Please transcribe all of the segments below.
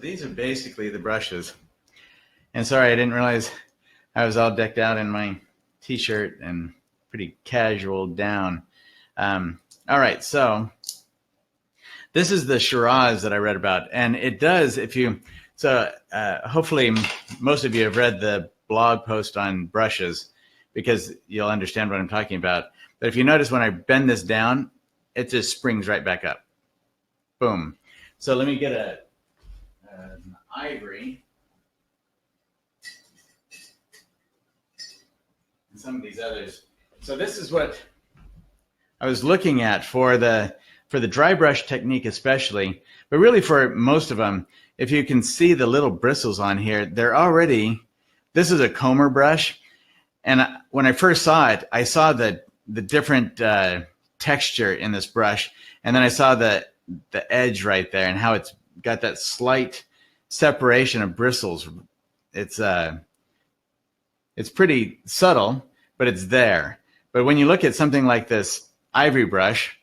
these are basically the brushes. And sorry, I didn't realize I was all decked out in my t-shirt and pretty casual down. All right, so this is the Shiraz that I read about. And it does, hopefully most of you have read the blog post on brushes because you'll understand what I'm talking about. But if you notice when I bend this down, it just springs right back up. Boom. So let me get an ivory. And some of these others. So this is what I was looking at for the dry brush technique especially, but really for most of them. If you can see the little bristles on here, this is a comber brush. And when I first saw it, I saw the different texture in this brush. And then I saw the edge right there and how it's got that slight separation of bristles. It's pretty subtle, but it's there. But when you look at something like this ivory brush,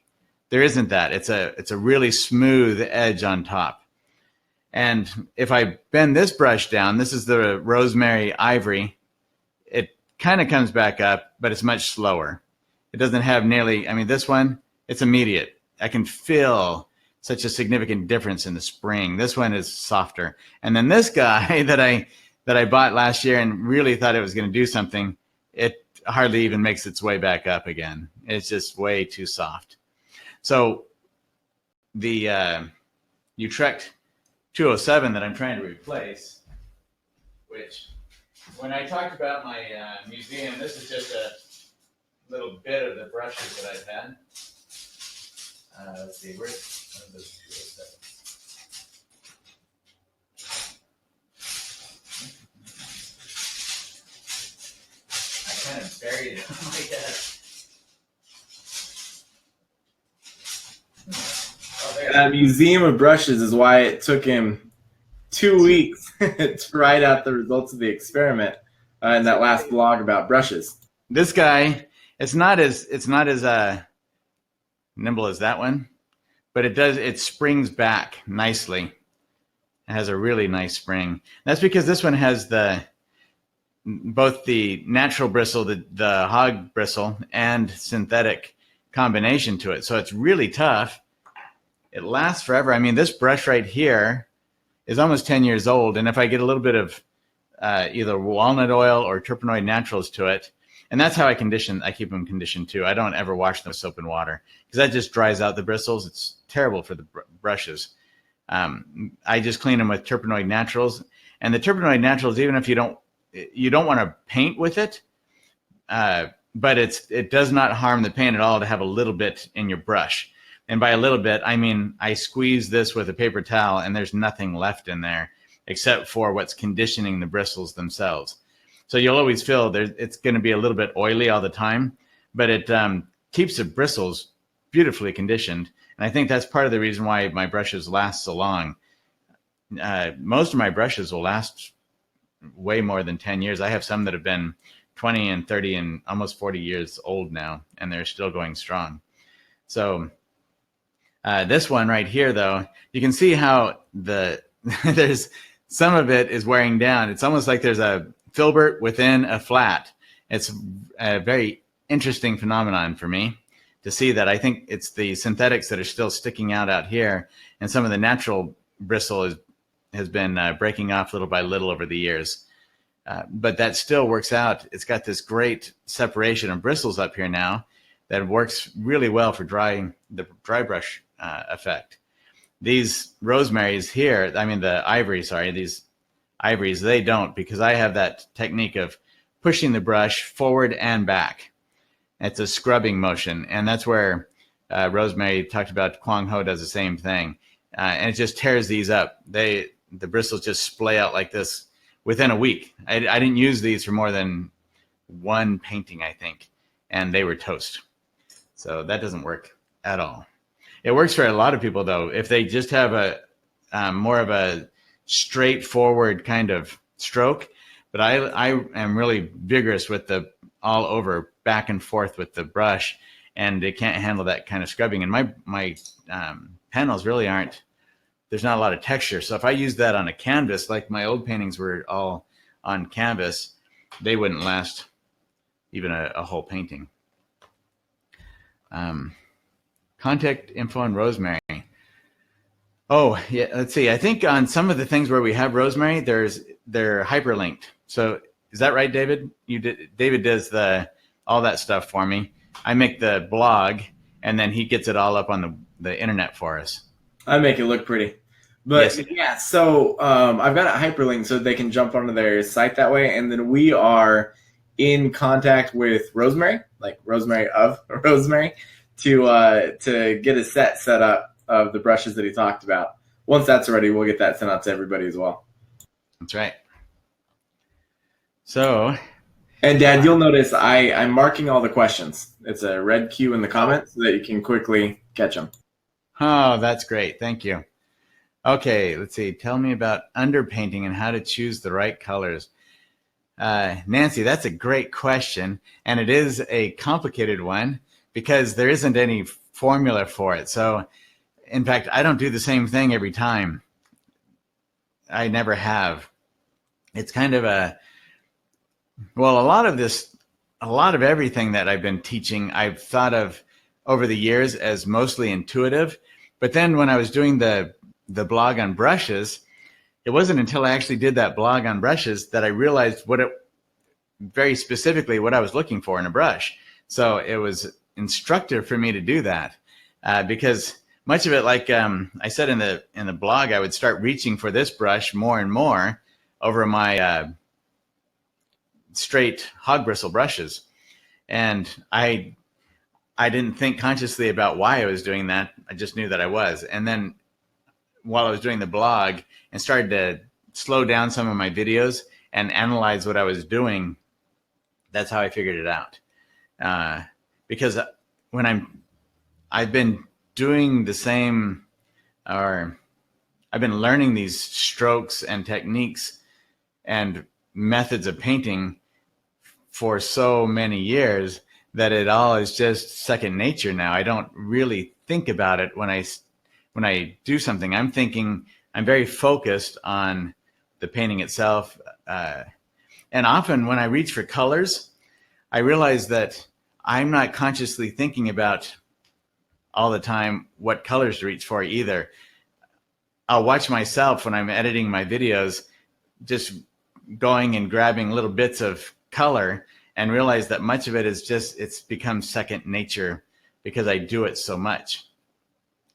there isn't that. It's a really smooth edge on top. And if I bend this brush down, this is the rosemary ivory, it kind of comes back up, but it's much slower. It doesn't have nearly, this one, it's immediate. I can feel such a significant difference in the spring. This one is softer. And then this guy that I bought last year and really thought it was going to do something, it hardly even makes its way back up again. It's just way too soft. So the Utrecht 207 that I'm trying to replace, which when I talked about my museum, this is just a little bit of the brushes that I've had. Let's see, where's this 207? I kind of buried it on my desk. Museum of Brushes is why it took him 2 weeks to write out the results of the experiment in that last blog about brushes. This guy, it's not as nimble as that one, but it springs back nicely. It has a really nice spring. That's because this one has both the natural bristle, the hog bristle, and synthetic combination to it. So it's really tough. It lasts forever. This brush right here is almost 10 years old. And if I get a little bit of either walnut oil or terpenoid naturals to it, and that's how I keep them conditioned too. I don't ever wash them with soap and water because that just dries out the bristles. It's terrible for the brushes. I just clean them with terpenoid naturals. And the terpenoid naturals, even if you don't want to paint with it, but it does not harm the paint at all to have a little bit in your brush. And by a little bit, I squeeze this with a paper towel and there's nothing left in there except for what's conditioning the bristles themselves. So you'll always feel it's going to be a little bit oily all the time, but it keeps the bristles beautifully conditioned. And I think that's part of the reason why my brushes last so long. Most of my brushes will last way more than 10 years. I have some that have been 20 and 30 and almost 40 years old now, and they're still going strong. So this one right here, though, you can see how there's some of it is wearing down. It's almost like there's a filbert within a flat. It's a very interesting phenomenon for me to see that. I think it's the synthetics that are still sticking out here, and some of the natural bristle has been breaking off little by little over the years. But that still works out. It's got this great separation of bristles up here now that works really well for the dry brush effect. These rosemaries here, these ivories, they don't, because I have that technique of pushing the brush forward and back. It's a scrubbing motion, and that's where Rosemary talked about. Kwang Ho does the same thing, and it just tears these up. The bristles just splay out like this within a week. I didn't use these for more than one painting, I think, and they were toast. So that doesn't work at all. It works for a lot of people, though, if they just have a more of a straightforward kind of stroke. But I am really vigorous with the all over back and forth with the brush, and it can't handle that kind of scrubbing. And my panels really aren't there's not a lot of texture. So if I use that on a canvas, like my old paintings were all on canvas, they wouldn't last even a whole painting. Contact info on rosemary. Oh, yeah, let's see. I think on some of the things where we have rosemary, they're hyperlinked. So is that right, David? David does all that stuff for me. I make the blog, and then he gets it all up on the internet for us. I make it look pretty. But yes. Yeah, so I've got a hyperlink so they can jump onto their site that way. And then we are in contact with Rosemary, like Rosemary of Rosemary, to get a set up of the brushes that he talked about. Once that's ready, we'll get that sent out to everybody as well. That's right. So, and Dad, you'll notice I'm marking all the questions. It's a red Q in the comments so that you can quickly catch them. Oh, that's great. Thank you. Okay, let's see. Tell me about underpainting and how to choose the right colors. Nancy, that's a great question, and it is a complicated one because there isn't any formula for it. So, in fact, I don't do the same thing every time. I never have. It's kind of a lot of everything that I've been teaching, I've thought of over the years as mostly intuitive. But then when I was doing the blog on brushes, it wasn't until I actually did that blog on brushes that I realized very specifically what I was looking for in a brush. So it was instructive for me to do that because much of it, like I said in the blog, I would start reaching for this brush more and more over my straight hog bristle brushes. And I didn't think consciously about why I was doing that. I just knew that I was. And then while I was doing the blog and started to slow down some of my videos and analyze what I was doing, that's how I figured it out. Because when I've been doing the same, or I've been learning these strokes and techniques and methods of painting for so many years that it all is just second nature now. I don't really think about it when I do something. I'm very focused on the painting itself. And often when I reach for colors, I realize that I'm not consciously thinking about all the time what colors to reach for either. I'll watch myself when I'm editing my videos, just going and grabbing little bits of color and realize that much of it is it's become second nature because I do it so much.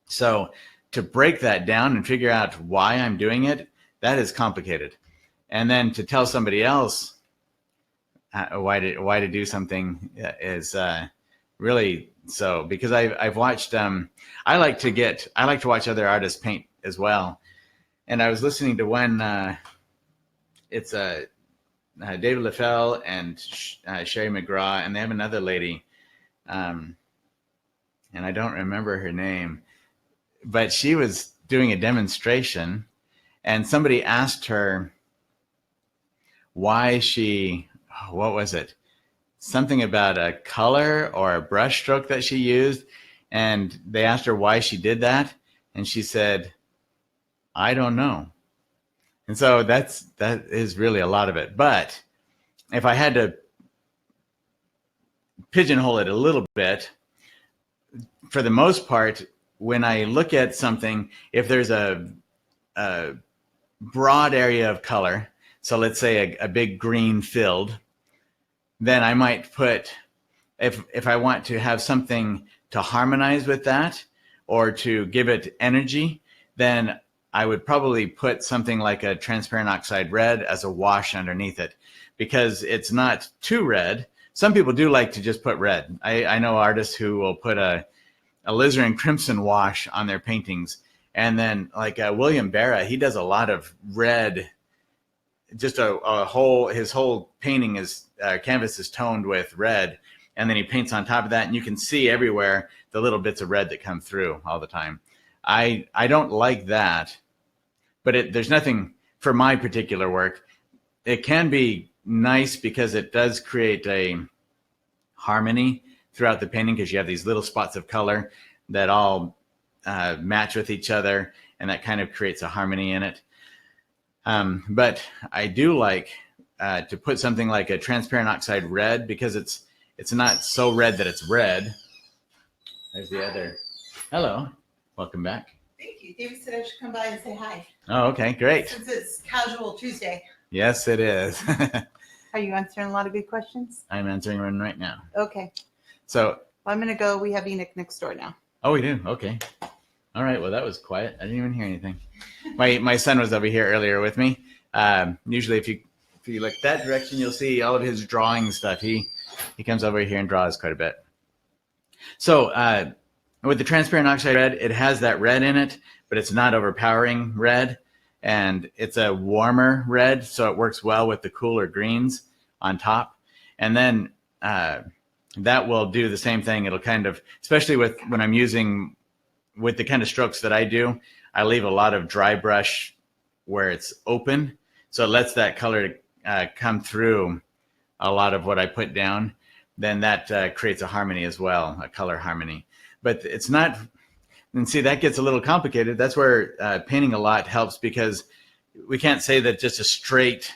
So to break that down and figure out why I'm doing it, that is complicated. And then to tell somebody else why to do something is really so, because I've watched I like to watch other artists paint as well. And I was listening to one it's David LaFell and Sherry McGraw, and they have another lady, and I don't remember her name, but she was doing a demonstration, and somebody asked her why what was it? Something about a color or a brush stroke that she used, and they asked her why she did that, and she said, "I don't know." And so that is really a lot of it. But if I had to pigeonhole it a little bit, for the most part, when I look at something, if there's a broad area of color, so let's say a big green filled, then I might put, if I want to have something to harmonize with that or to give it energy, then I would probably put something like a transparent oxide red as a wash underneath it, because it's not too red. Some people do like to just put red. I know artists who will put a alizarin crimson wash on their paintings. And then like William Barra, he does a lot of red, just his whole painting is, canvas is toned with red. And then he paints on top of that, and you can see everywhere the little bits of red that come through all the time. I don't like that, but there's nothing for my particular work. It can be nice because it does create a harmony throughout the painting, because you have these little spots of color that all match with each other, and that kind of creates a harmony in it. But I do like to put something like a transparent oxide red, because it's not so red that it's red. There's the other. Hello, welcome back. Thank you. David said I should come by and say hi. Oh, okay, great. Since it's Casual Tuesday. Yes, it is. Are you answering a lot of good questions? I'm answering one right now. Okay. So, Well, I'm going to go. We have Enoch next door now. oh, we do. Okay. All right. Well, that was quiet. I didn't even hear anything. My son was over here earlier with me. Usually, if you look that direction, you'll see all of his drawing stuff. He comes over here and draws quite a bit. So with the transparent oxide red, it has that red in it, but it's not overpowering red, and it's a warmer red, so it works well with the cooler greens on top. And then that will do the same thing. It'll kind of, especially when I'm using with the kind of strokes that I do, I leave a lot of dry brush where it's open, so it lets that color come through a lot of what I put down. Then that creates a harmony as well, a color harmony. But it's not, and see, that gets a little complicated. That's where painting a lot helps, because we can't say that just a straight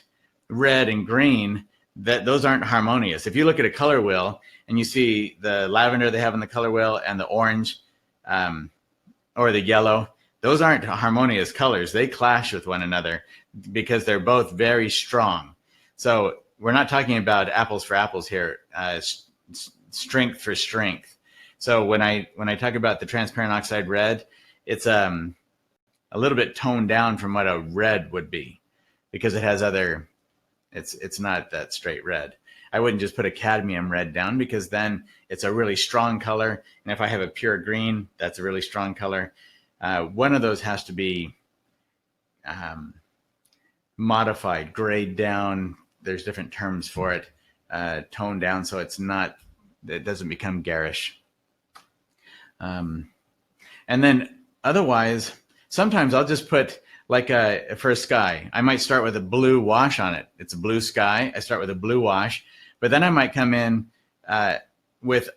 red and green, that those aren't harmonious. If you look at a color wheel and you see the lavender they have in the color wheel and the orange or the yellow, those aren't harmonious colors. They clash with one another because they're both very strong. So we're not talking about apples for apples here, strength for strength. So when I talk about the transparent oxide red, it's a little bit toned down from what a red would be, because it has other, it's not that straight red. I wouldn't just put a cadmium red down, because then it's a really strong color. And if I have a pure green, that's a really strong color. One of those has to be modified, grayed down. There's different terms for it, toned down, so it doesn't become garish. And then otherwise, sometimes I'll just put like for a sky, I might start with a blue wash on it. It's a blue sky. I start with a blue wash, but then I might come in with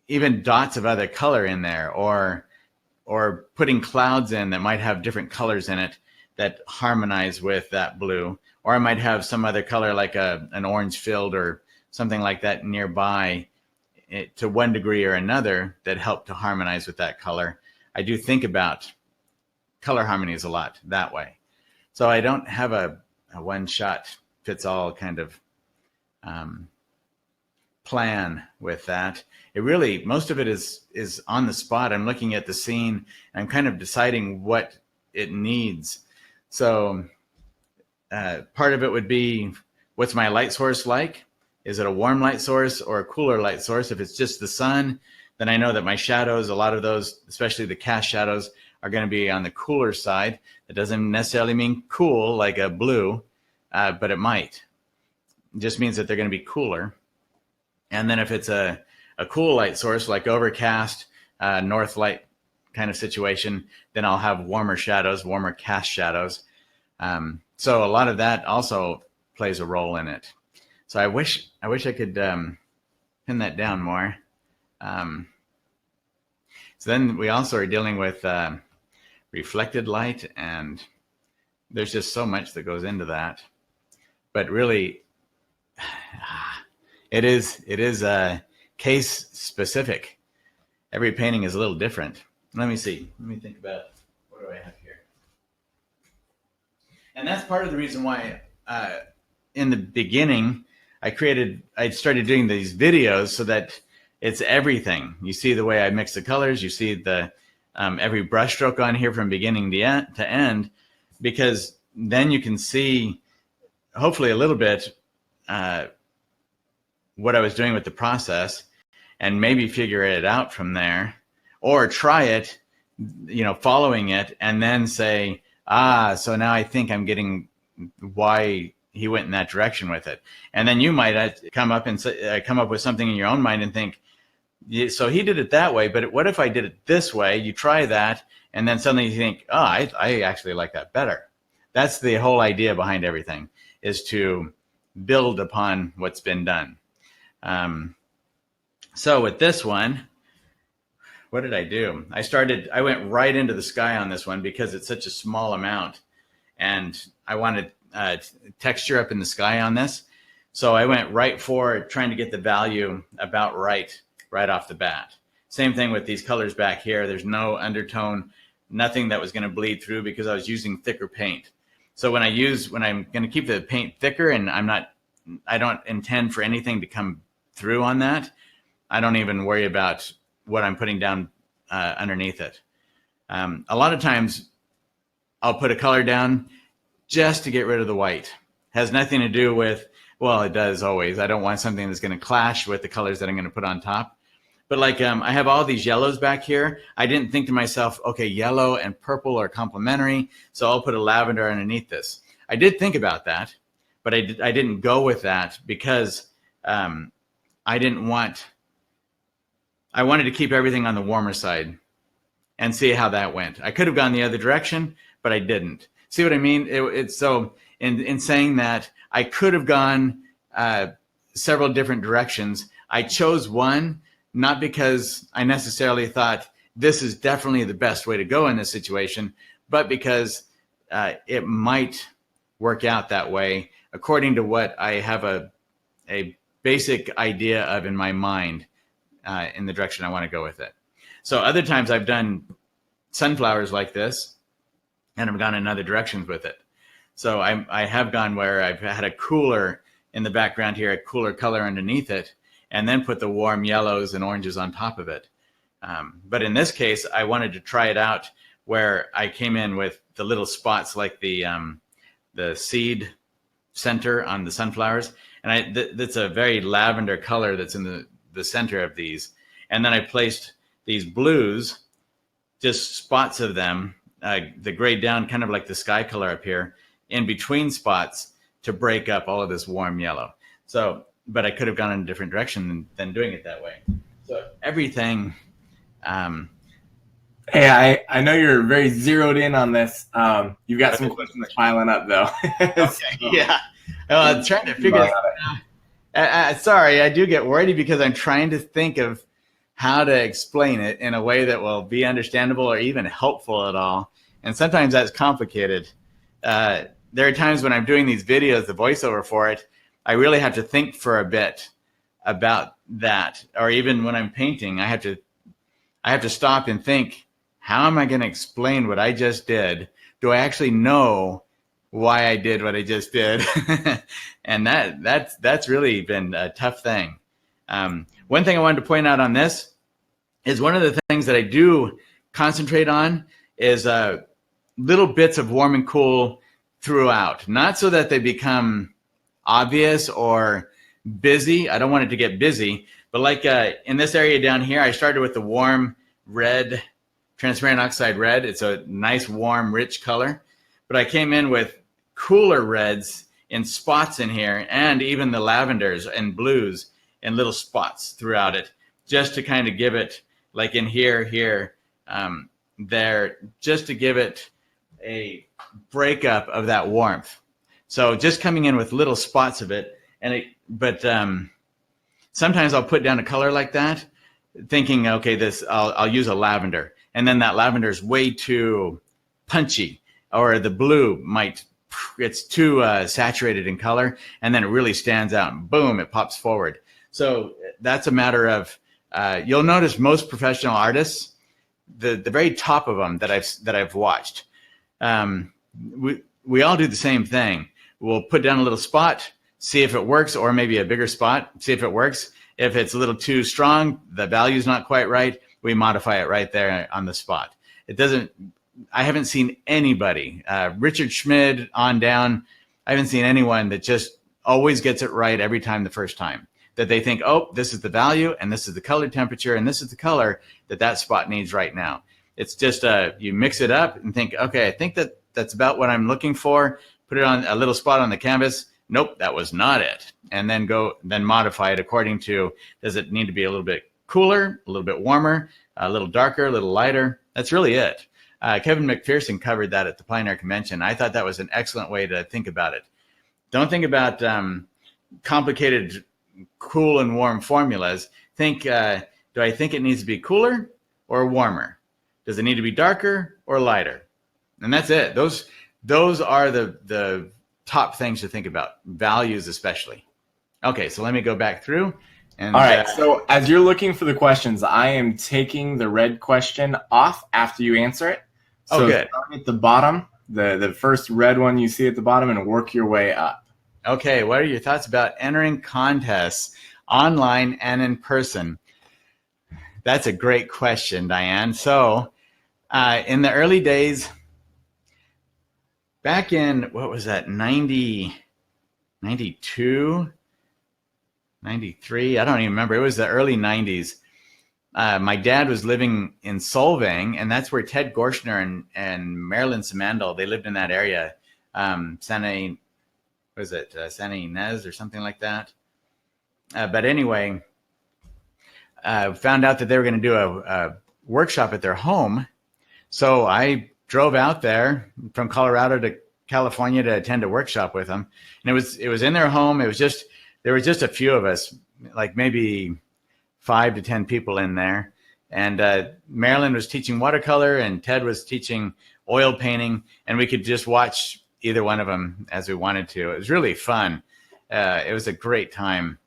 even dots of other color in there, or putting clouds in that might have different colors in it that harmonize with that blue. Or I might have some other color like an orange filled or something like that nearby to one degree or another that help to harmonize with that color. I do think about color harmonies a lot that way. So I don't have a one shot fits all kind of plan with that. It really, most of it is on the spot. I'm looking at the scene and I'm kind of deciding what it needs. So part of it would be, what's my light source like? Is it a warm light source or a cooler light source? If it's just the sun, then I know that my shadows, a lot of those, especially the cast shadows, are going to be on the cooler side. It doesn't necessarily mean cool like a blue, but it might. It just means that they're going to be cooler. And then if it's a cool light source, like overcast, north light kind of situation, then I'll have warmer shadows, warmer cast shadows. So a lot of that also plays a role in it. So I wish I could pin that down more. So then we also are dealing with reflected light, and there's just so much that goes into that. But really, it is case specific. Every painting is a little different. Let me see. Let me think about, what do I have here? And that's part of the reason why in the beginning I started doing these videos, so that it's everything. You see the way I mix the colors. You see the every brush stroke on here from beginning to end, because then you can see hopefully a little bit what I was doing with the process, and maybe figure it out from there, or try it, following it, and then say, so now I think I'm getting why he went in that direction with it. And then you might come up with something in your own mind and think, so he did it that way, but what if I did it this way? You try that, and then suddenly you think, I actually like that better. That's the whole idea behind everything, is to build upon what's been done. So with this one, what did I do? I went right into the sky on this one because it's such a small amount, and I wanted texture up in the sky on this. So I went right for trying to get the value about right off the bat. Same thing with these colors back here. There's no undertone, nothing that was going to bleed through because I was using thicker paint. So when I'm going to keep the paint thicker, and I don't intend for anything to come through on that, I don't even worry about what I'm putting down underneath it. A lot of times I'll put a color down just to get rid of the white. Has nothing to do with, well, it does always. I don't want something that's going to clash with the colors that I'm going to put on top. But like I have all these yellows back here. I didn't think to myself, okay, yellow and purple are complementary, so I'll put a lavender underneath this. I did think about that, but I didn't go with that because I wanted to keep everything on the warmer side and see how that went. I could have gone the other direction, but I didn't. See what I mean? It's so in saying that I could have gone several different directions. I chose one, not because I necessarily thought this is definitely the best way to go in this situation, but because it might work out that way according to what I have a basic idea of in my mind. In the direction I want to go with it. So other times I've done sunflowers like this, and I've gone in other directions with it. So I have gone where I've had a cooler in the background here, a cooler color underneath it, and then put the warm yellows and oranges on top of it. But in this case, I wanted to try it out where I came in with the little spots like the seed center on the sunflowers. And that's a very lavender color that's in the center of these, and then I placed these blues, just spots of them, the grayed down, kind of like the sky color up here, in between spots to break up all of this warm yellow. So, but I could have gone in a different direction than doing it that way. So everything. Hey, I know you're very zeroed in on this. You've got some questions piling up though. Okay. Yeah. I'm trying to figure this out. Sorry, I do get worried because I'm trying to think of how to explain it in a way that will be understandable or even helpful at all. And sometimes that's complicated. There are times when I'm doing these videos, the voiceover for it, I really have to think for a bit about that. Or even when I'm painting, I have to stop and think, how am I going to explain what I just did? Do I actually know why I did what I just did? And that's really been a tough thing. One thing I wanted to point out on this is one of the things that I do concentrate on is little bits of warm and cool throughout, not so that they become obvious or busy. I don't want it to get busy, but like in this area down here, I started with the warm red, transparent oxide red. It's a nice, warm, rich color. But I came in with cooler reds in spots in here, and even the lavenders and blues in little spots throughout it, just to kind of give it, like in here, there, just to give it a breakup of that warmth. So just coming in with little spots of it, but sometimes I'll put down a color like that, thinking, okay, I'll use a lavender, and then that lavender is way too punchy, or the blue it's too saturated in color, and then it really stands out, and boom, it pops forward. So that's a matter of, you'll notice most professional artists, the very top of them that I've watched, we all do the same thing. We'll put down a little spot, see if it works, or maybe a bigger spot, see if it works. If it's a little too strong, the value's not quite right, we modify it right there on the spot. I haven't seen anybody, Richard Schmid on down, I haven't seen anyone that just always gets it right every time the first time. That they think, oh, this is the value, and this is the color temperature, and this is the color that spot needs right now. It's just you mix it up and think, okay, I think that's about what I'm looking for. Put it on a little spot on the canvas. Nope, that was not it. And then modify it according to, does it need to be a little bit cooler, a little bit warmer, a little darker, a little lighter? That's really it. Kevin McPherson covered that at the Plein Air Convention. I thought that was an excellent way to think about it. Don't think about complicated cool and warm formulas. Think, do I think it needs to be cooler, or warmer? Does it need to be darker or lighter? And that's it. Those are the top things to think about, values especially. Okay, so let me go back through. And all right. So as you're looking for the questions, I am taking the red question off after you answer it. So good. Start at the bottom, the first red one you see at the bottom, and work your way up. Okay, what are your thoughts about entering contests online and in person? That's a great question, Diane. So in the early days, back in, what was that, 90, 92, 93? I don't even remember. It was the early 90s. My dad was living in Solvang, and that's where Ted Gorshner and Marilyn Simandl, they lived in that area. Santa Ynez or something like that. But anyway, found out that they were going to do a workshop at their home. So I drove out there from Colorado to California to attend a workshop with them. And it was in their home. There was just a few of us, like maybe 5 to 10 people in there. And Marilyn was teaching watercolor and Ted was teaching oil painting, and we could just watch either one of them as we wanted to. It was really fun. It was a great time.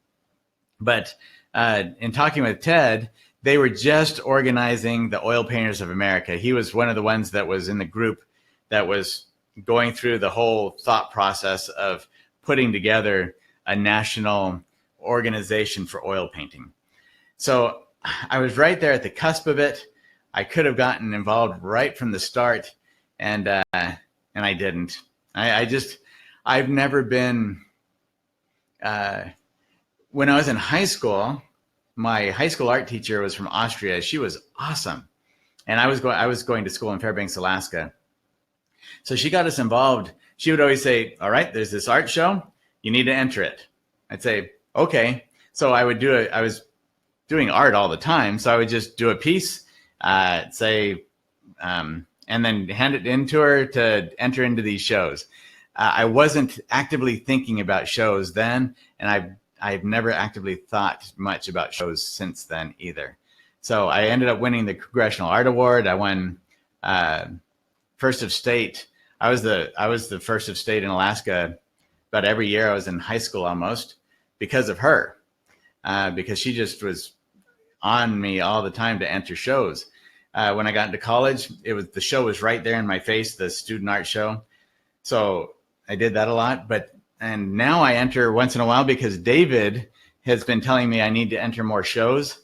But in talking with Ted, they were just organizing the Oil Painters of America. He was one of the ones that was in the group that was going through the whole thought process of putting together a national organization for oil painting. So I was right there at the cusp of it. I could have gotten involved right from the start, and I didn't. I've never been. When I was in high school, my high school art teacher was from Austria. She was awesome, and I was going to school in Fairbanks, Alaska. So she got us involved. She would always say, "All right, there's this art show. You need to enter it." I'd say, "Okay." So I would do it. I was doing art all the time, so I would just do a piece, say, and then hand it in to her to enter into these shows. I wasn't actively thinking about shows then, and I've never actively thought much about shows since then either. So I ended up winning the Congressional Art Award. I won first of state. I was the first of state in Alaska about every year I was in high school almost, because of her, because she just was on me all the time to enter shows. When I got into college, the show was right there in my face, the student art show. So I did that a lot, and now I enter once in a while because David has been telling me I need to enter more shows.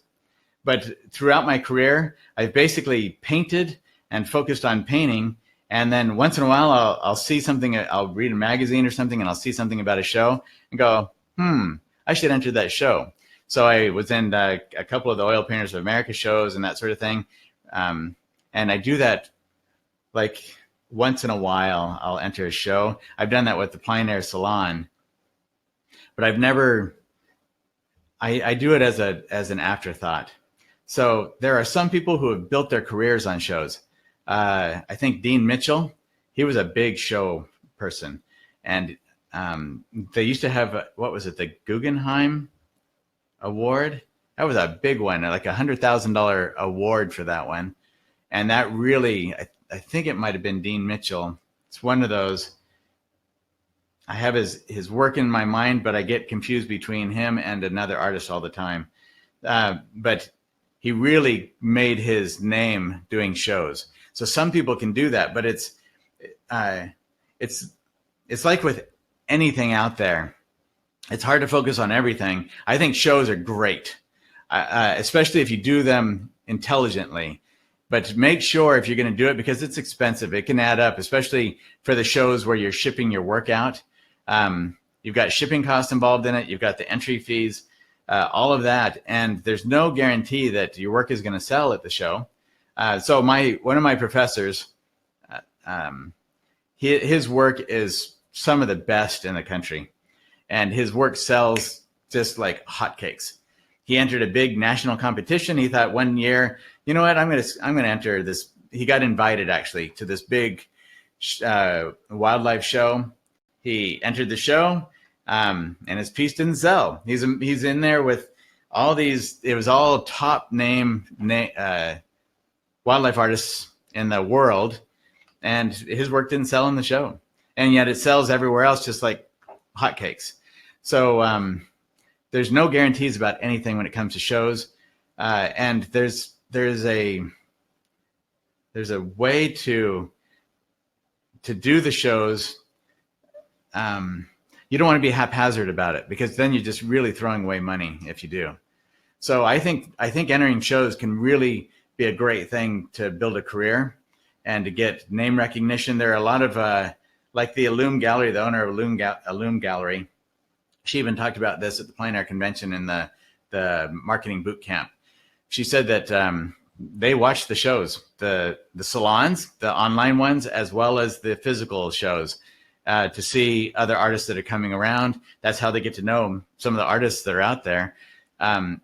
But throughout my career, I've basically painted and focused on painting. And then once in a while, I'll see something, I'll read a magazine or something, and I'll see something about a show and go, I should enter that show. So I was in a couple of the Oil Painters of America shows and that sort of thing. And I do that like once in a while. I'll enter a show. I've done that with the Plein Air Salon, but I've never, I do it as an afterthought. So there are some people who have built their careers on shows. I think Dean Mitchell, he was a big show person. And they used to have, what was it, the Guggenheim Award? That was a big one, like $100,000 award for that one. And that really, I think it might have been Dean Mitchell. It's one of those. I have his work in my mind, but I get confused between him and another artist all the time. But he really made his name doing shows. So some people can do that, but it's like with anything out there. It's hard to focus on everything. I think shows are great, especially if you do them intelligently. But make sure if you're going to do it, because it's expensive, it can add up, especially for the shows where you're shipping your work out. You've got shipping costs involved in it. You've got the entry fees, all of that. And there's no guarantee that your work is going to sell at the show. So one of my professors, his work is some of the best in the country, and his work sells just like hotcakes. He entered a big national competition. He thought one year, you know what, I'm gonna enter this. He got invited actually to this big wildlife show. He entered the show, and his piece didn't sell. He's in there with all these. It was all top name wildlife artists in the world, and his work didn't sell in the show, and yet it sells everywhere else just like hotcakes. So there's no guarantees about anything when it comes to shows, and there's a way to do the shows. You don't want to be haphazard about it, because then you're just really throwing away money if you do. So I think entering shows can really be a great thing to build a career and to get name recognition. There are a lot of like the Illume Gallery, the owner of Illume Gallery. She even talked about this at the Plein Air Convention in the marketing boot camp. She said that they watch the shows, the salons, the online ones, as well as the physical shows, to see other artists that are coming around. That's how they get to know some of the artists that are out there.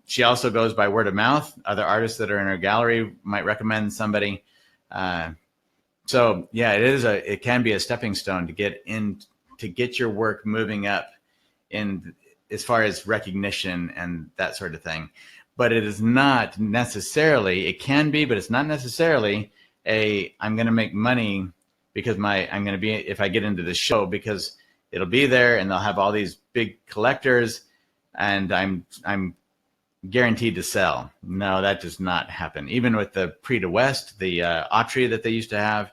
She also goes by word of mouth. Other artists that are in her gallery might recommend somebody. So yeah, it can be a stepping stone to get your work moving up in as far as recognition and that sort of thing. But it is not necessarily, it can be, but it's not necessarily I'm going to make money because I'm going to be, if I get into the show, because it'll be there and they'll have all these big collectors and I'm guaranteed to sell. No, that does not happen. Even with the Prix de West, the Autry that they used to have,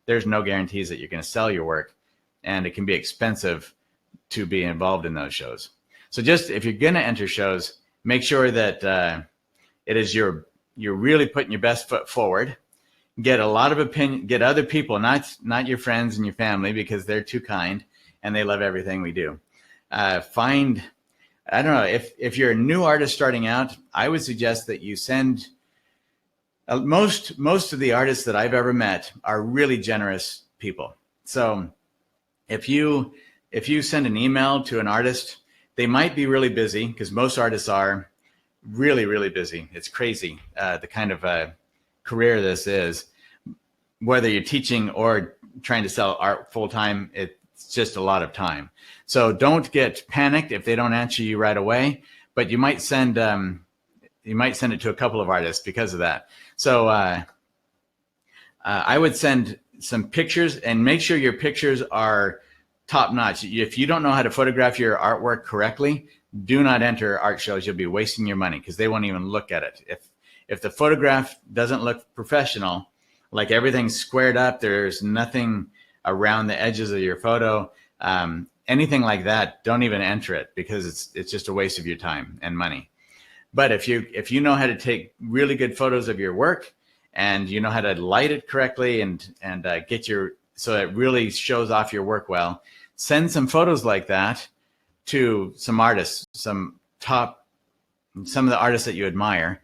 there's no guarantees that you're going to sell your work, and it can be expensive to be involved in those shows. So just if you're going to enter shows, make sure that it is you're really putting your best foot forward. Get a lot of opinion, get other people, not your friends and your family, because they're too kind and they love everything we do. I don't know, if you're a new artist starting out, I would suggest that you send, most of the artists that I've ever met are really generous people. So if you send an email to an artist, they might be really busy, because most artists are really, really busy. It's crazy, the kind of career this is. Whether you're teaching or trying to sell art full-time, it's just a lot of time. So don't get panicked if they don't answer you right away, but you might send it to a couple of artists because of that. So I would send some pictures, and make sure your pictures are top notch. If you don't know how to photograph your artwork correctly, do not enter art shows. You'll be wasting your money, because they won't even look at it. If the photograph doesn't look professional, like everything's squared up, there's nothing around the edges of your photo, anything like that, don't even enter it, because it's just a waste of your time and money. But if you know how to take really good photos of your work, and you know how to light it correctly and so it really shows off your work well, send some photos like that to some artists, some of the artists that you admire,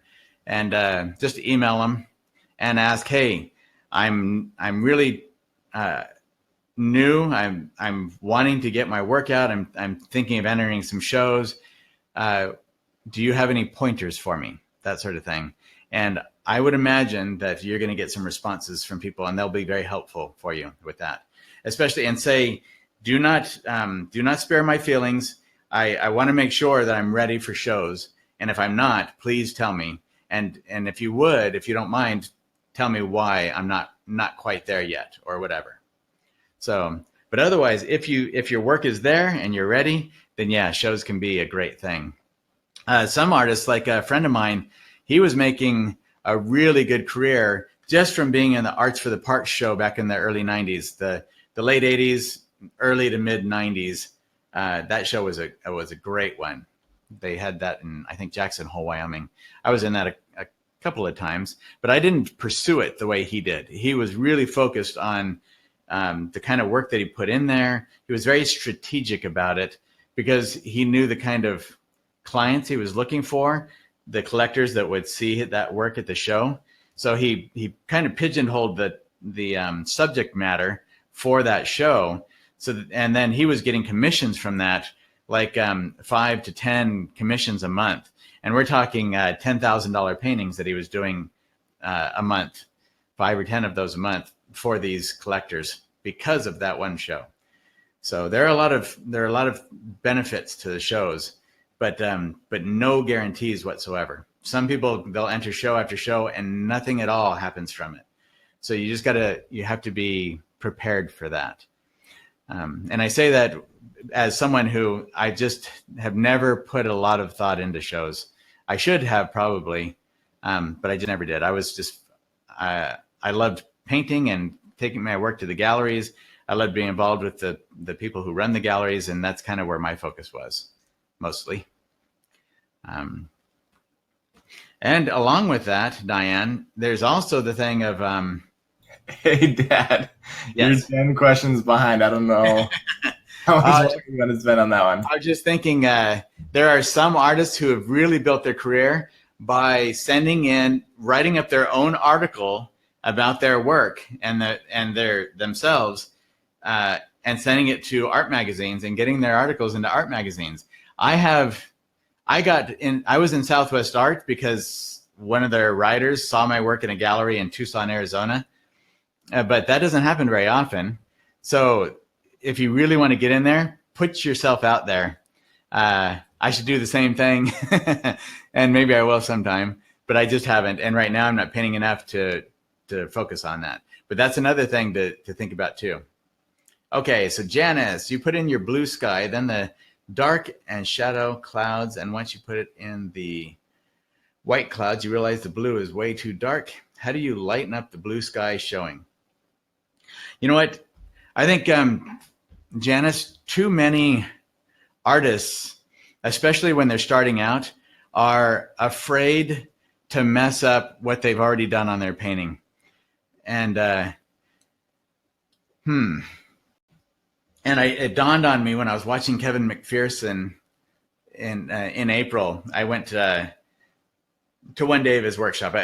and just email them and ask, hey, I'm really new. I'm wanting to get my work out. I'm thinking of entering some shows. Do you have any pointers for me? That sort of thing. And I would imagine that you're going to get some responses from people, and they'll be very helpful for you with that. Especially, and say, do not spare my feelings. I want to make sure that I'm ready for shows. And if I'm not, please tell me. And if you don't mind, tell me why I'm not quite there yet, or whatever. So, but otherwise, if your work is there and you're ready, then yeah, shows can be a great thing. Some artists, like a friend of mine, he was making a really good career just from being in the Arts for the Parks show back in the early 90s, the late 80s, early to mid 90s. That show was a great one. They had that in, I think, Jackson Hole, Wyoming. I was in that a couple of times, but I didn't pursue it the way he did. He was really focused on the kind of work that he put in there. He was very strategic about it, because he knew the kind of clients he was looking for, the collectors that would see that work at the show. So he kind of pigeonholed the subject matter for that show. And then he was getting commissions from that, like 5 to 10 commissions a month. And we're talking $10,000 paintings that he was doing a month, 5 or 10 of those a month for these collectors because of that one show. So there are a lot of benefits to the shows, but no guarantees whatsoever. some people, they'll enter show after show and nothing at all happens from it. So you have to be prepared for that. And I say that as someone who I just have never put a lot of thought into shows. I should have probably, but I just never did. I loved painting and taking my work to the galleries. I loved being involved with the people who run the galleries, and that's kind of where my focus was, mostly. And along with that, Diane, there's also the thing of... Hey, Dad, yes. You're 10 questions behind. I don't know how much work you want to spend on that one. I was just thinking there are some artists who have really built their career by writing up their own article about their work and their themselves, and sending it to art magazines and getting their articles into art magazines. I was in Southwest Art because one of their writers saw my work in a gallery in Tucson, Arizona. But that doesn't happen very often. So if you really want to get in there, put yourself out there. I should do the same thing, and maybe I will sometime, but I just haven't. And right now I'm not painting enough to focus on that. But that's another thing to think about too. Okay, so Janice, you put in your blue sky, then the dark and shadow clouds, and once you put it in the white clouds, you realize the blue is way too dark. How do you lighten up the blue sky showing? You know what? I think, Janice, too many artists, especially when they're starting out, are afraid to mess up what they've already done on their painting. And it dawned on me when I was watching Kevin McPherson in April. I went to one day of his workshop.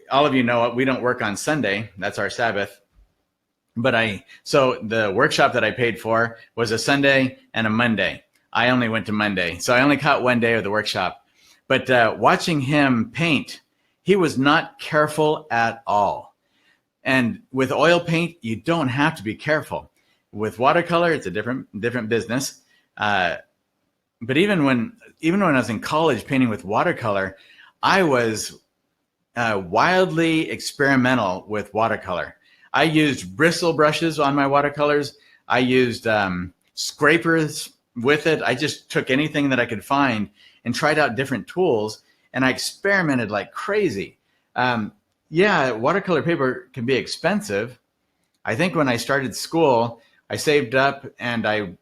All of you know we don't work on Sunday. That's our Sabbath. So the workshop that I paid for was a Sunday and a Monday. I only went to Monday, so I only caught one day of the workshop. But watching him paint, he was not careful at all. And with oil paint, you don't have to be careful. With watercolor, it's a different business. But even when I was in college painting with watercolor, I was wildly experimental with watercolor. I used bristle brushes on my watercolors. I used scrapers with it. I just took anything that I could find and tried out different tools, and I experimented like crazy. Watercolor paper can be expensive. I think when I started school, I saved up and I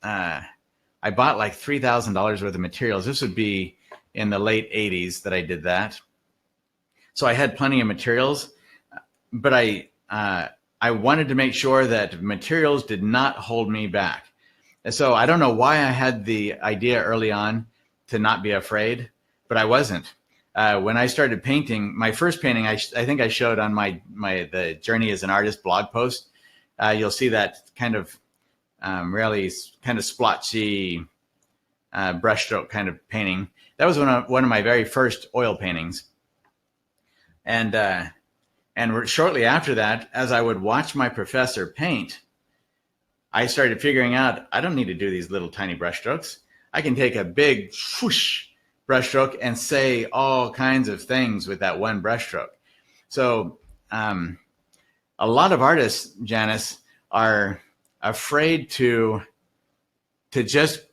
bought like $3,000 worth of materials. This would be in the late 80s that I did that. So I had plenty of materials. But I wanted to make sure that materials did not hold me back. And so I don't know why I had the idea early on to not be afraid, but I wasn't. When I started painting, my first painting, I think I showed on the Journey as an Artist blog post. You'll see that kind of really kind of splotchy brushstroke kind of painting. That was one of my very first oil paintings. And shortly after that, as I would watch my professor paint, I started figuring out I don't need to do these little tiny brushstrokes. I can take a big whoosh brushstroke and say all kinds of things with that one brushstroke. So a lot of artists, Janice, are afraid to just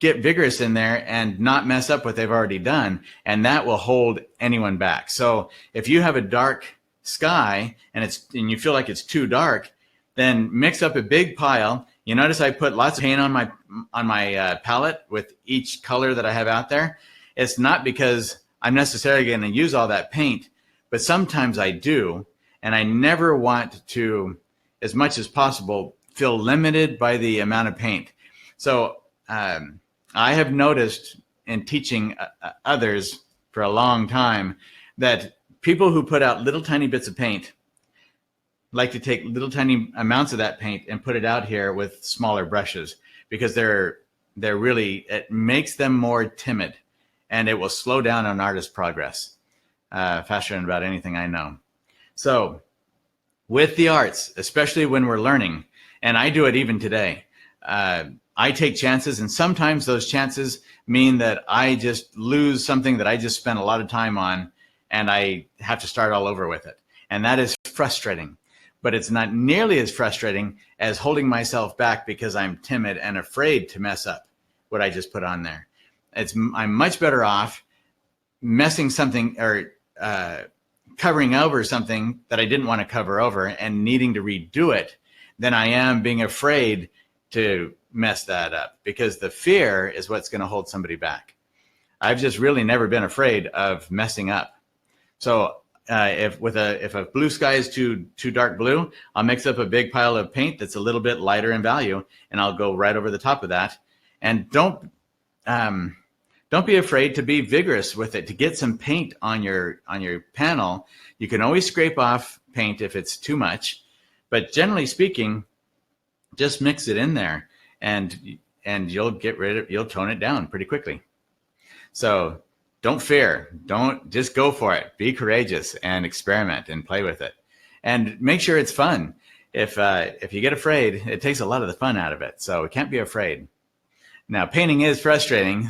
get vigorous in there and not mess up what they've already done, and that will hold anyone back. So if you have a dark sky and you feel like it's too dark, then mix up a big pile. You notice I put lots of paint on my palette with each color that I have out there. It's not because I'm necessarily going to use all that paint, but sometimes I do, and I never want to, as much as possible, feel limited by the amount of paint. So I have noticed in teaching others for a long time that people who put out little tiny bits of paint like to take little tiny amounts of that paint and put it out here with smaller brushes, because it makes them more timid, and it will slow down an artist's progress faster than about anything I know. So with the arts, especially when we're learning, and I do it even today, I take chances, and sometimes those chances mean that I just lose something that I just spent a lot of time on, and I have to start all over with it. And that is frustrating. But it's not nearly as frustrating as holding myself back because I'm timid and afraid to mess up what I just put on there. I'm much better off messing something or covering over something that I didn't want to cover over and needing to redo it than I am being afraid to mess that up, because the fear is what's going to hold somebody back. I've just really never been afraid of messing up. So if a blue sky is too dark blue, I'll mix up a big pile of paint that's a little bit lighter in value, and I'll go right over the top of that. And don't be afraid to be vigorous with it, to get some paint on your panel. You can always scrape off paint if it's too much, but generally speaking, just mix it in there, and you'll you'll tone it down pretty quickly. So don't fear. Don't just go for it. Be courageous and experiment and play with it, and make sure it's fun. If you get afraid, it takes a lot of the fun out of it. So we can't be afraid. Now, painting is frustrating.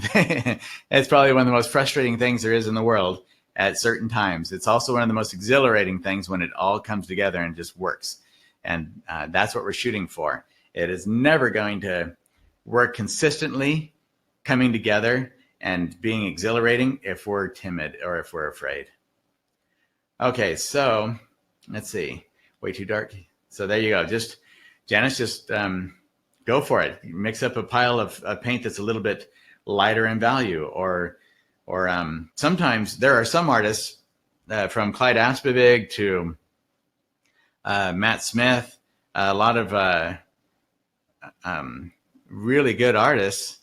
It's probably one of the most frustrating things there is in the world at certain times. It's also one of the most exhilarating things when it all comes together and just works. And that's what we're shooting for. It is never going to work consistently, coming together and being exhilarating, if we're timid or if we're afraid. Okay, so let's see. Way too dark. So there you go. Janice, go for it. Mix up a pile of paint that's a little bit lighter in value, or sometimes there are some artists from Clyde Aspavig to Matt Smith, a lot of really good artists.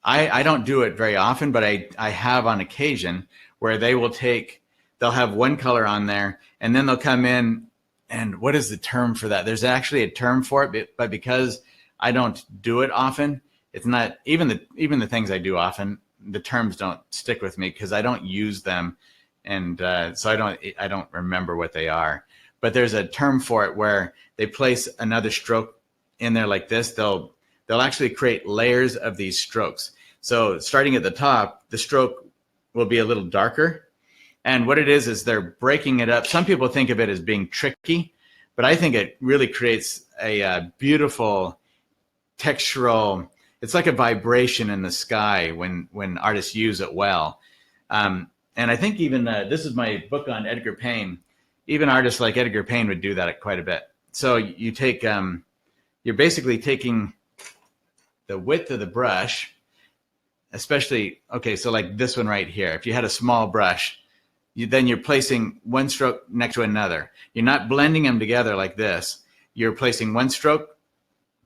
I don't do it very often, but I have on occasion where they'll have one color on there, and then they'll come in, and what is the term for that? There's actually a term for it, but because I don't do it often, it's not even the things I do often, the terms don't stick with me because I don't use them, and so I don't remember what they are. But there's a term for it where they place another stroke in there like this. They'll actually create layers of these strokes. So starting at the top, the stroke will be a little darker. And what it is they're breaking it up. Some people think of it as being tricky, but I think it really creates a beautiful textural, it's like a vibration in the sky when artists use it well. And I think even, this is my book on Edgar Payne, even artists like Edgar Payne would do that quite a bit. So you take, you're basically taking the width of the brush, especially, okay, so like this one right here. If you had a small brush, then you're placing one stroke next to another. You're not blending them together like this. You're placing one stroke,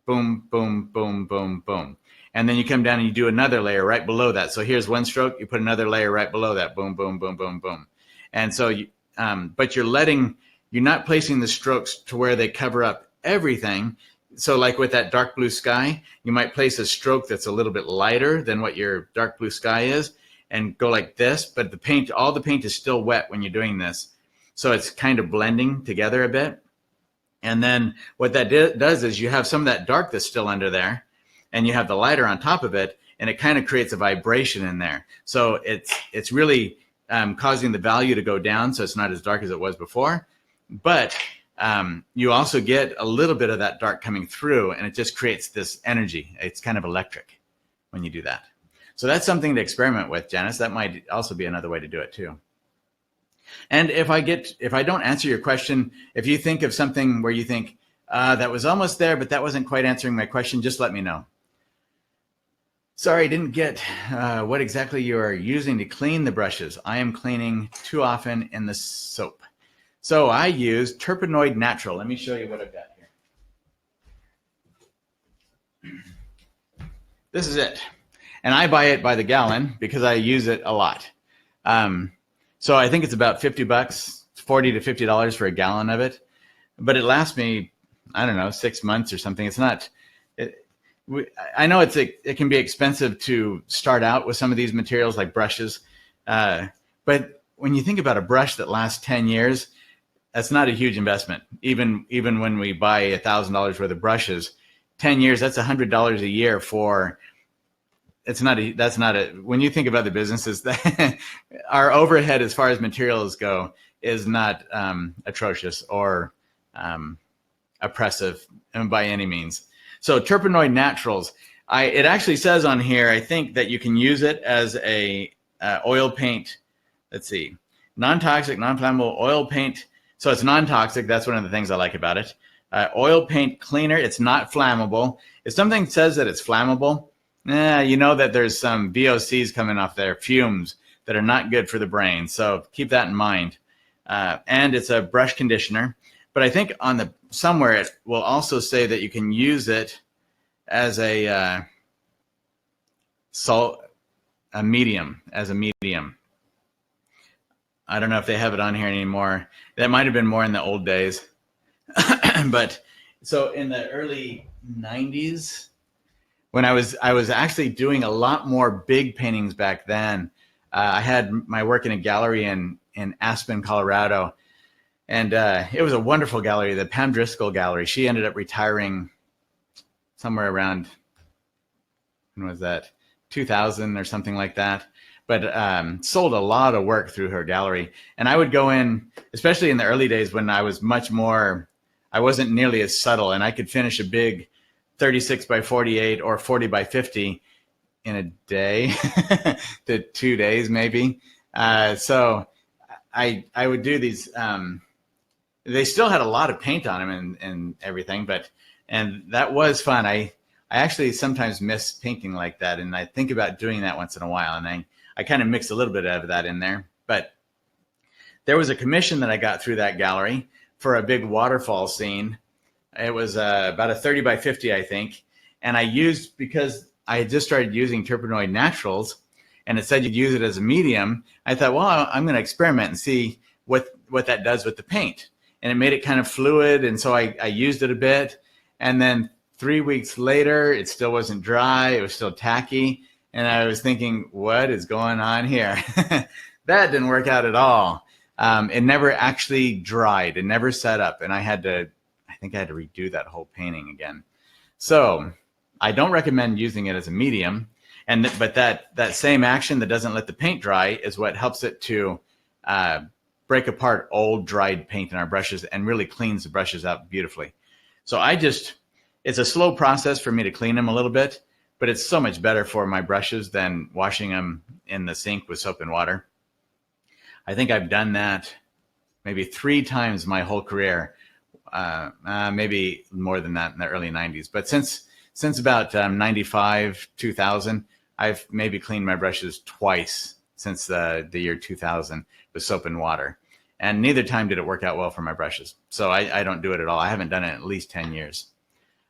boom, boom, boom, boom, boom. And then you come down and you do another layer right below that. So here's one stroke, you put another layer right below that, boom, boom, boom, boom, boom. And so, but you're not placing the strokes to where they cover up everything. So like with that dark blue sky, you might place a stroke that's a little bit lighter than what your dark blue sky is and go like this, but all the paint is still wet when you're doing this. So it's kind of blending together a bit. And then what that does is you have some of that dark that's still under there, and you have the lighter on top of it, and it kind of creates a vibration in there. So it's really causing the value to go down, so it's not as dark as it was before. But you also get a little bit of that dark coming through, and it just creates this energy. It's kind of electric when you do that. So that's something to experiment with, Janice. That might also be another way to do it too. And if I don't answer your question, if you think of something where you think, that was almost there, but that wasn't quite answering my question, just let me know. Sorry, I didn't get what exactly you are using to clean the brushes. I am cleaning too often in the soap. So I use Terpenoid Natural. Let me show you what I've got here. This is it. And I buy it by the gallon because I use it a lot. So I think it's about $50, $40 to $50 for a gallon of it. But it lasts me, I don't know, 6 months or something. It's not, I know it can be expensive to start out with some of these materials like brushes. But when you think about a brush that lasts 10 years, that's not a huge investment. Even when we buy $1,000 worth of brushes, 10 years, that's $100 a year for, when you think about the businesses, that our overhead as far as materials go is not atrocious or oppressive by any means. So terpenoid naturals, it actually says on here, I think, that you can use it as a oil paint. Let's see, non-toxic, non-flammable oil paint. So it's non-toxic. That's one of the things I like about it. Oil paint cleaner. It's not flammable. If something says that it's flammable, you know that there's some VOCs coming off there, fumes that are not good for the brain. So keep that in mind. And it's a brush conditioner. But I think somewhere it will also say that you can use it as a medium. I don't know if they have it on here anymore. That might have been more in the old days. But so in the early 90s, when I was actually doing a lot more big paintings back then. I had my work in a gallery in Aspen, Colorado. And it was a wonderful gallery, the Pam Driscoll Gallery. She ended up retiring somewhere around, when was that, 2000 or something like that. But sold a lot of work through her gallery. And I would go in, especially in the early days when I was I wasn't nearly as subtle, and I could finish a big 36 by 48 or 40 by 50 in a day to 2 days maybe. So I would do these. They still had a lot of paint on them and everything, and that was fun. I actually sometimes miss painting like that, and I think about doing that once in a while, and I kind of mix a little bit of that in there. But there was a commission that I got through that gallery for a big waterfall scene. It was about a 30 by 50, I think, and because I had just started using terpenoid naturals, and it said you'd use it as a medium, I thought, well, I'm going to experiment and see what that does with the paint. And it made it kind of fluid, and so I used it a bit. And then 3 weeks later, it still wasn't dry. It was still tacky. And I was thinking, what is going on here? That didn't work out at all. It never actually dried. It never set up. And I think I had to redo that whole painting again. So I don't recommend using it as a medium. But that same action that doesn't let the paint dry is what helps it to break apart old dried paint in our brushes and really cleans the brushes out beautifully. So it's a slow process for me to clean them a little bit, but it's so much better for my brushes than washing them in the sink with soap and water. I think I've done that maybe 3 times my whole career, maybe more than that in the early 90s. But since about 95, 2000, I've maybe cleaned my brushes twice since the year 2000 with soap and water. And neither time did it work out well for my brushes. So I don't do it at all. I haven't done it in at least 10 years.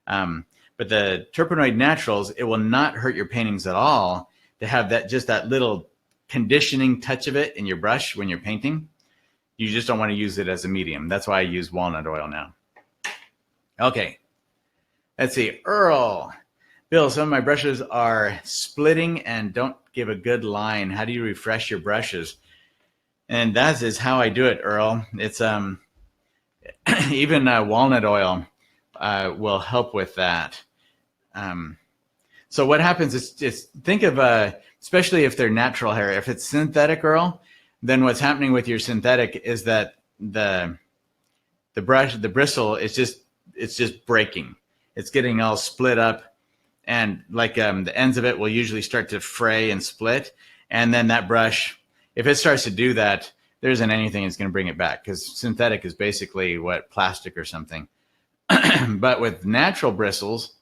But the terpenoid naturals, it will not hurt your paintings at all to have that little conditioning touch of it in your brush when you're painting. You just don't want to use it as a medium. That's why I use walnut oil now. Okay, let's see. Earl. Bill, some of my brushes are splitting and don't give a good line. How do you refresh your brushes? And that is how I do it, Earl. It's even walnut oil will help with that. So what happens is just think of especially if they're natural hair. If it's synthetic, Earl, then what's happening with your synthetic is that the bristle is just breaking. It's getting all split up, and like the ends of it will usually start to fray and split, and then that brush, if it starts to do that, there isn't anything that's going to bring it back, because synthetic is basically plastic or something. But with natural bristles,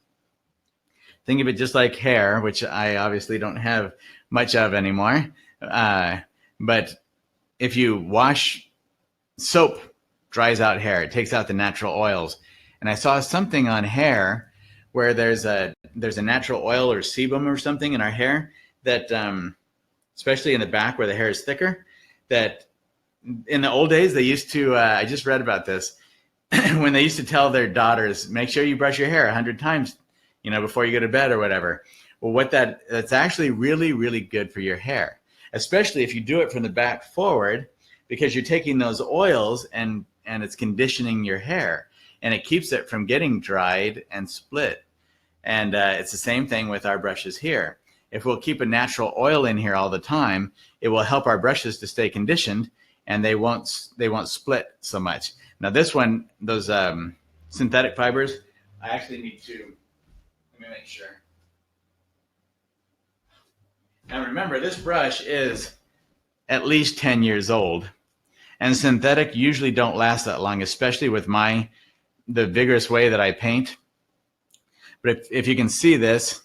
think of it just like hair, which I obviously don't have much of anymore. But if you wash, soap dries out hair. It takes out the natural oils. And I saw something on hair where there's a natural oil or sebum or something in our hair that, especially in the back where the hair is thicker, that in the old days they used to, I just read about this, when they used to tell their daughters, make sure you brush your hair 100 times, before you go to bed or whatever. Well, that's actually really, really good for your hair, especially if you do it from the back forward, because you're taking those oils and it's conditioning your hair, and it keeps it from getting dried and split. And it's the same thing with our brushes here. If we'll keep a natural oil in here all the time, it will help our brushes to stay conditioned, and they won't split so much. Now this one, those synthetic fibers, I actually need to, let me make sure. Now remember, this brush is at least 10 years old, and synthetic usually don't last that long, especially with the vigorous way that I paint. But if you can see this,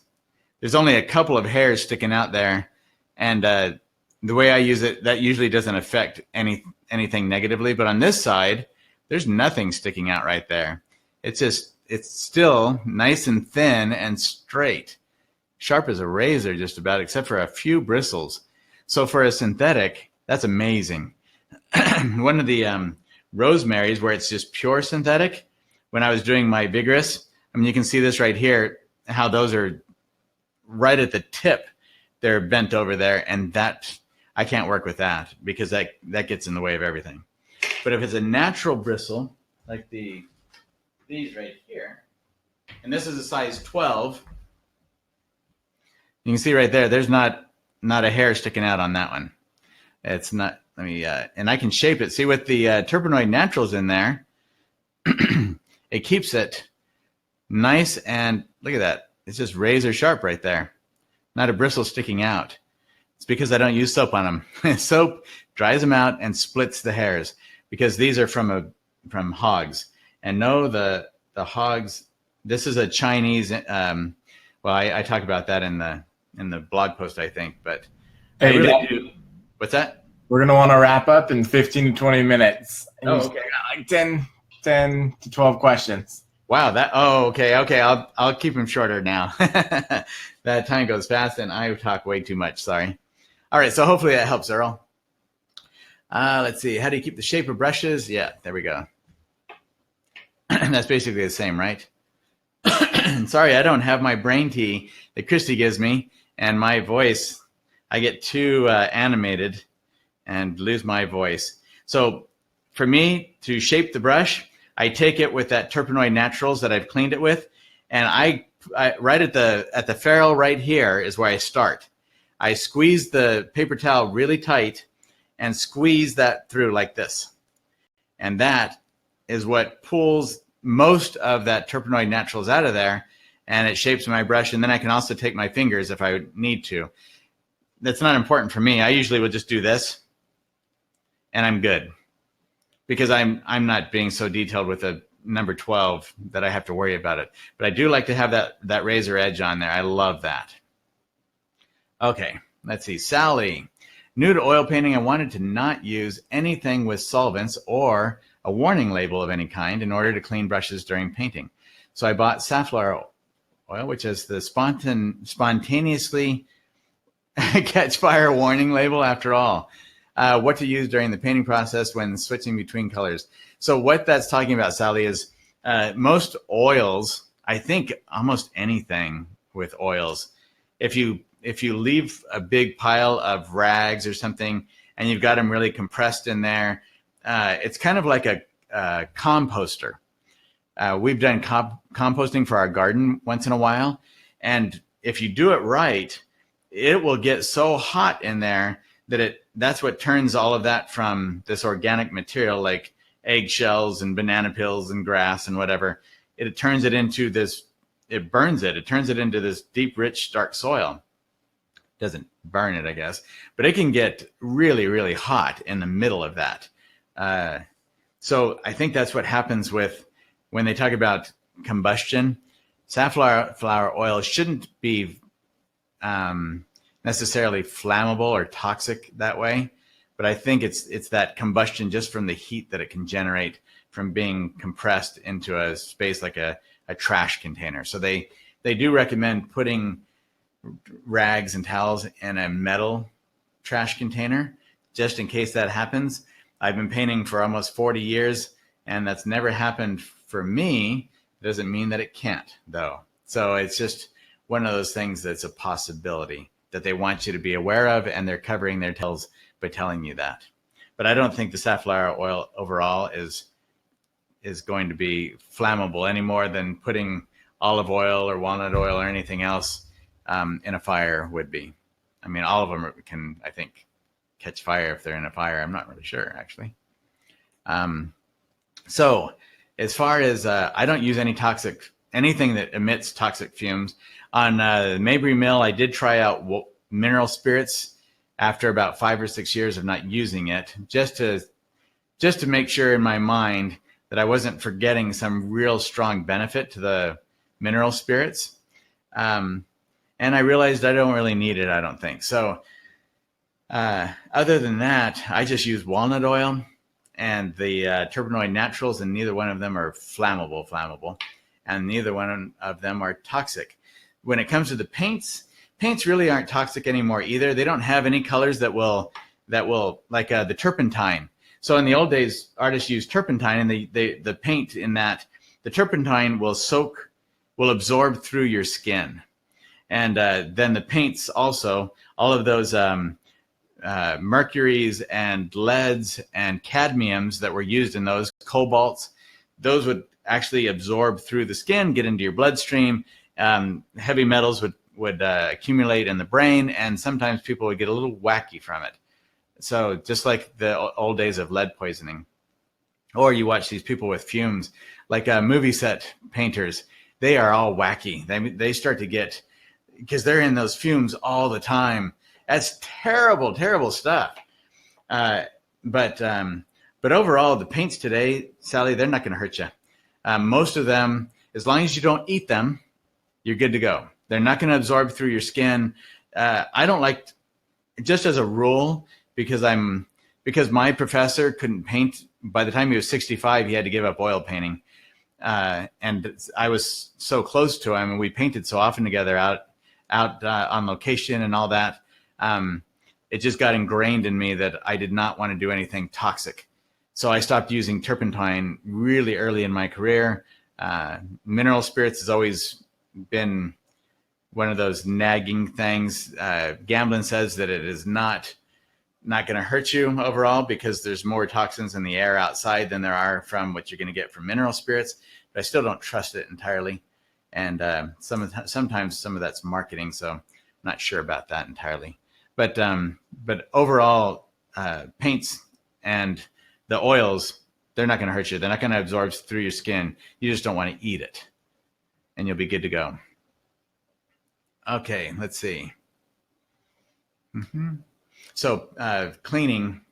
there's only a couple of hairs sticking out there, and the way I use it, that usually doesn't affect anything negatively. But on this side, there's nothing sticking out right there. It's still nice and thin and straight, sharp as a razor just about, except for a few bristles. So for a synthetic, that's amazing. One of the rosemaries where it's just pure synthetic, when I was doing my vigorous, I mean, you can see this right here, how those are right at the tip. They're bent over there, and that I can't work with that because that gets in the way of everything. But if it's a natural bristle, like these right here, and this is a size 12, you can see right there, there's not a hair sticking out on that one. It's not, let me, and I can shape it. See, with the Terpenoid Naturals in there, it keeps it nice, and look at that. It's just razor sharp right there. Not a bristle sticking out. It's because I don't use soap on them. Soap dries them out and splits the hairs, because these are from hogs. And no, the hogs, this is a Chinese, well, I talk about that in the blog post, I think, but Hey, I really do. What's that? We're going to want to wrap up in 15 to 20 minminutes. And Oh, you okay. got like 10 to 12 questions. Wow, okay. I'll keep them shorter now. That time goes fast, and I talk way too much. Sorry. All right, so hopefully that helps, Earl. Let's see. How do you keep the shape of brushes? Yeah, there we go. That's basically the same, right? Sorry, I don't have my brain tea that Christy gives me, and my voice, I get too animated and lose my voice. So for me to shape the brush, I take it with that Terpenoid Naturals that I've cleaned it with, and I right at the ferrule right here is where I start. I squeeze the paper towel really tight and squeeze that through like this. And that is what pulls most of that Terpenoid Naturals out of there, and it shapes my brush. And then I can also take my fingers if I need to. That's not important for me. I usually would just do this, and I'm good, because I'm not being so detailed with a number 12 that I have to worry about it. But I do like to have that razor edge on there. I love that. Okay, let's see. Sally, new to oil painting, I wanted to not use anything with solvents or a warning label of any kind in order to clean brushes during painting. So I bought safflower oil, which is the spontaneously catch fire warning label after all. What to use during the painting process when switching between colors. So what that's talking about, Sally, is most oils, I think almost anything with oils, if you leave a big pile of rags or something and you've got them really compressed in there, it's kind of like a composter. We've done composting for our garden once in a while, and if you do it right, it will get so hot in there that that's what turns all of that from this organic material like eggshells and banana peels and grass and whatever. It turns it into this, it burns it. It turns it into this deep, rich, dark soil. Doesn't burn it, I guess, but it can get really, really hot in the middle of that. So I think that's what happens with when they talk about combustion. Safflower oil shouldn't be necessarily flammable or toxic that way, but I think it's that combustion just from the heat that it can generate from being compressed into a space like a trash container. So they do recommend putting rags and towels in a metal trash container just in case that happens. I've been painting for almost 40 years, and that's never happened for me. It doesn't mean that it can't, though. So it's just one of those things that's a possibility that they want you to be aware of, and they're covering their tails by telling you that. But I don't think the safflower oil overall is going to be flammable any more than putting olive oil or walnut oil or anything else in a fire would be. I mean, all of them can, I think, catch fire if they're in a fire. I'm not really sure, actually. So as far as I don't use anything that emits toxic fumes. On the Mabry Mill, I did try out mineral spirits after about 5 or 6 years of not using it, just to make sure in my mind that I wasn't forgetting some real strong benefit to the mineral spirits. And I realized I don't really need it, I don't think. So other than that, I just use walnut oil and the terpenoid naturals, and neither one of them are flammable, and neither one of them are toxic. When it comes to the paints really aren't toxic anymore either. They don't have any colors that will like the turpentine. So in the old days, artists used turpentine, and the paint in that, the turpentine will absorb through your skin. And then the paints also, all of those mercuries and leads and cadmiums that were used in those, cobalts, those would actually absorb through the skin, get into your bloodstream. Heavy metals would accumulate in the brain, and sometimes people would get a little wacky from it. So just like the old days of lead poisoning. Or you watch these people with fumes, like movie set painters, they are all wacky. They start to get, because they're in those fumes all the time. That's terrible, terrible stuff. But overall, the paints today, Sally, they're not going to hurt you. Most of them, as long as you don't eat them, you're good to go. They're not going to absorb through your skin. I don't like, just as a rule, because my professor couldn't paint. By the time he was 65, he had to give up oil painting. And I was so close to him, and we painted so often together out on location and all that. It just got ingrained in me that I did not want to do anything toxic. So I stopped using turpentine really early in my career. Mineral spirits has always been one of those nagging things. Gamblin says that it is not going to hurt you overall, because there's more toxins in the air outside than there are from what you're going to get from mineral spirits. But I still don't trust it entirely. And sometimes some of that's marketing, so I'm not sure about that entirely. But overall, paints and the oils, they're not going to hurt you. They're not going to absorb through your skin. You just don't want to eat it, and you'll be good to go. Okay, let's see. So cleaning,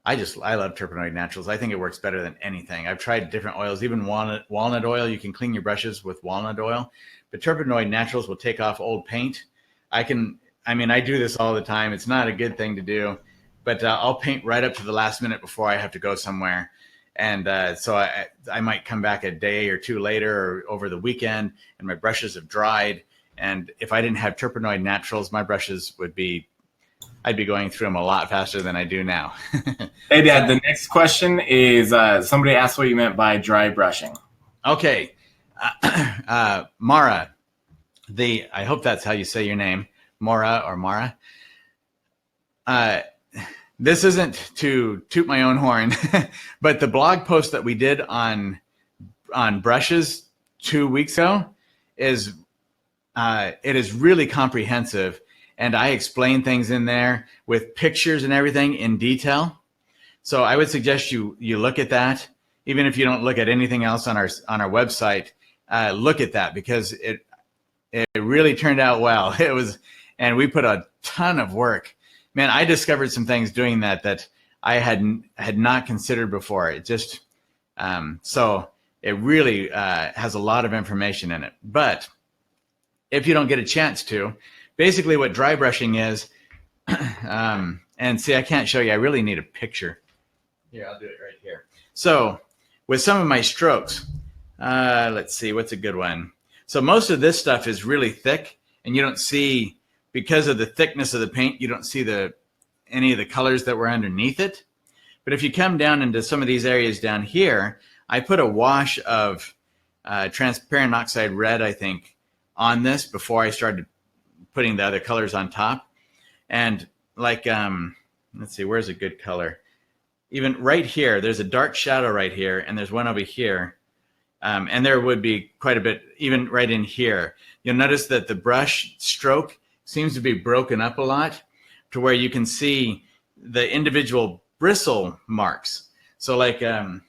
I love terpenoid naturals. I think it works better than anything. I've tried different oils, even walnut oil. You can clean your brushes with walnut oil, but terpenoid naturals will take off old paint. I do this all the time. It's not a good thing to do, but I'll paint right up to the last minute before I have to go somewhere. And so I might come back a day or two later or over the weekend, and my brushes have dried. And if I didn't have terpenoid naturals, my brushes I'd be going through them a lot faster than I do now. Hey, Dad, the next question is somebody asked what you meant by dry brushing. Okay. Mara, I hope that's how you say your name, Mara or Mara. This isn't to toot my own horn, but the blog post that we did on brushes 2 weeks ago it is really comprehensive. And I explain things in there with pictures and everything in detail. So I would suggest you look at that, even if you don't look at anything else on our website. Look at that, because it really turned out well. And we put a ton of work. Man, I discovered some things doing that I had not considered before. It just so it really has a lot of information in it. But if you don't get a chance to, basically what dry brushing is, and see, I can't show you. I really need a picture. Here, I'll do it right here. So with some of my strokes, let's see, what's a good one? So most of this stuff is really thick, and you don't see, because of the thickness of the paint, you don't see any of the colors that were underneath it. But if you come down into some of these areas down here, I put a wash of transparent oxide red, I think, on this before I started putting the other colors on top. And like, let's see, where's a good color? Even right here, there's a dark shadow right here, and there's one over here. And there would be quite a bit, even right in here. You'll notice that the brush stroke seems to be broken up a lot to where you can see the individual bristle marks. So like a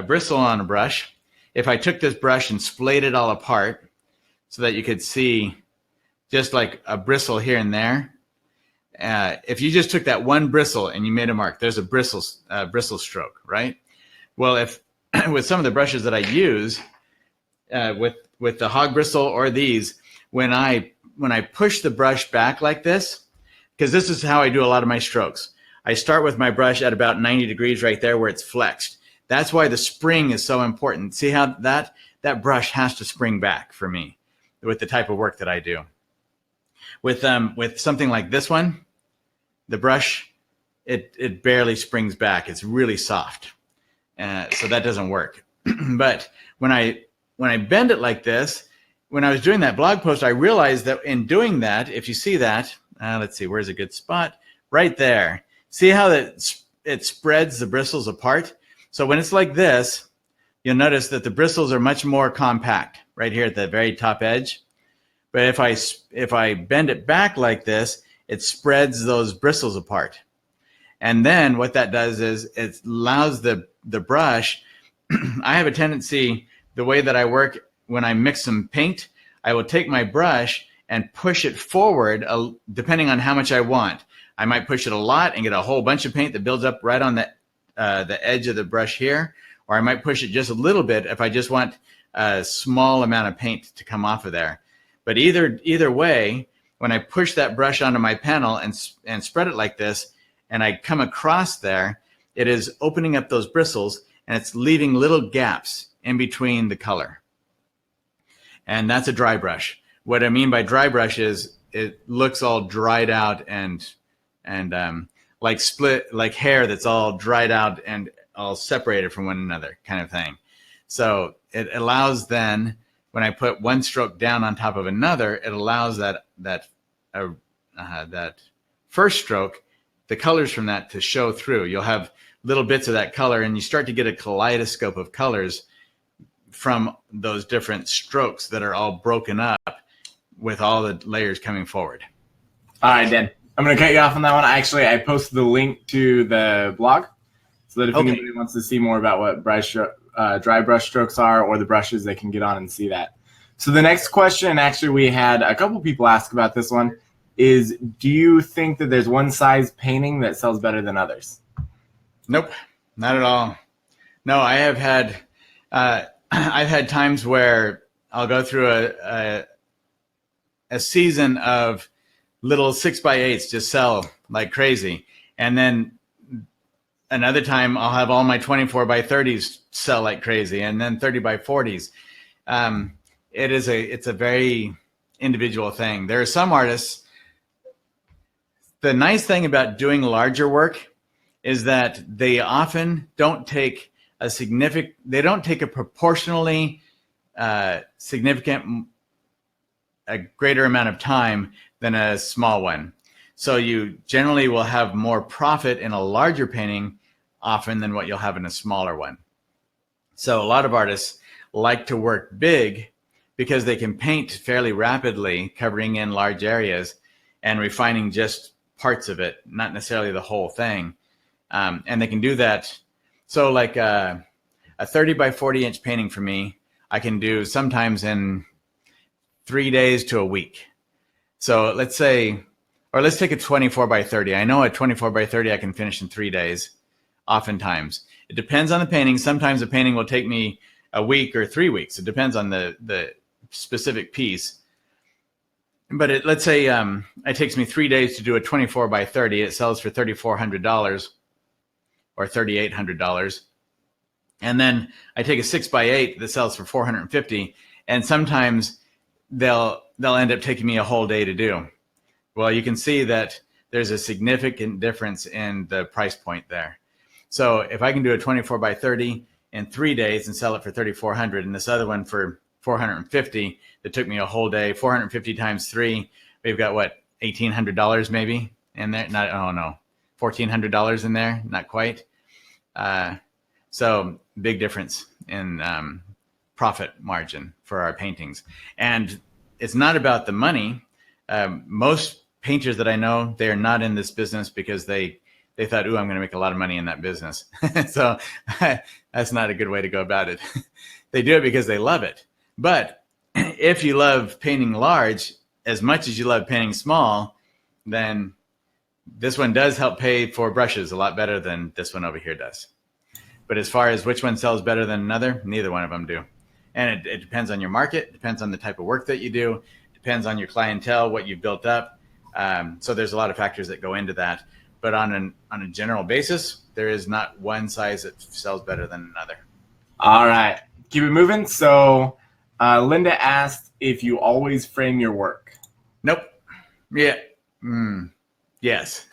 bristle on a brush, if I took this brush and splayed it all apart so that you could see just like a bristle here and there, if you just took that one bristle and you made a mark, there's a bristle stroke, right? Well, if with some of the brushes that I use, with the hog bristle or these, when I push the brush back like this, because this is how I do a lot of my strokes. I start with my brush at about 90 degrees right there where it's flexed. That's why the spring is so important. See how that brush has to spring back for me with the type of work that I do. With something like this one, the brush, it barely springs back. It's really soft. So that doesn't work. But when I bend it like this, when I was doing that blog post, I realized that in doing that, if you see that, let's see, where's a good spot? Right there. See how it spreads the bristles apart? So when it's like this, you'll notice that the bristles are much more compact right here at the very top edge. But if I bend it back like this, it spreads those bristles apart. And then what that does is it allows the brush, I have a tendency, the way that I work when I mix some paint, I will take my brush and push it forward depending on how much I want. I might push it a lot and get a whole bunch of paint that builds up right on the edge of the brush here, or I might push it just a little bit if I just want a small amount of paint to come off of there. But either way, when I push that brush onto my panel and spread it like this, and I come across there, it is opening up those bristles and it's leaving little gaps in between the color. And that's a dry brush. What I mean by dry brush is it looks all dried out and like split, like hair that's all dried out and all separated from one another kind of thing. So it allows then, when I put one stroke down on top of another, it allows that first stroke, the colors from that to show through. You'll have little bits of that color and you start to get a kaleidoscope of colors from those different strokes that are all broken up with all the layers coming forward. All right, Dan. I'm going to cut you off on that one. Actually, I posted the link to the blog so that if anybody wants to see more about what dry brush strokes are or the brushes, they can get on and see that. So the next question, actually we had a couple people ask about this one, is do you think that there's one size painting that sells better than others? Nope, not at all. No, I have had I've had times where I'll go through a season of little 6x8s just sell like crazy, and then another time I'll have all my 24x30s sell like crazy, and then 30x40s. It's a very individual thing. There are some artists. The nice thing about doing larger work is that they often don't take a proportionally significant, a greater amount of time than a small one. So you generally will have more profit in a larger painting often than what you'll have in a smaller one. So a lot of artists like to work big because they can paint fairly rapidly, covering in large areas and refining just parts of it, not necessarily the whole thing. And they can do that. So like a 30x40 painting for me, I can do sometimes in 3 days to a week. So let's take a 24x30. I know a 24x30 I can finish in 3 days, oftentimes. It depends on the painting. Sometimes a painting will take me a week or 3 weeks. It depends on the specific piece. But let's say it takes me 3 days to do a 24x30. It sells for $3,400 or $3,800. And then I take a 6x8 that sells for $450. And sometimes they'll end up taking me a whole day to do. Well, you can see that there's a significant difference in the price point there. So if I can do a 24x30 in 3 days and sell it for $3,400, and this other one for $450 that took me a whole day, 450 times 3, we've got what, $1,800 maybe in there? $1,400 in there, not quite. So big difference in profit margin for our paintings. And it's not about the money. Most painters that I know, they're not in this business because they thought, ooh, I'm going to make a lot of money in that business. So that's not a good way to go about it. They do it because they love it. But if you love painting large as much as you love painting small, then this one does help pay for brushes a lot better than this one over here does. But as far as which one sells better than another, neither one of them do. And it depends on your market, depends on the type of work that you do, depends on your clientele, what you've built up. So there's a lot of factors that go into that. But on a general basis, there is not one size that sells better than another. All right, keep it moving. So Linda asked if you always frame your work. Nope. Yeah. Yes.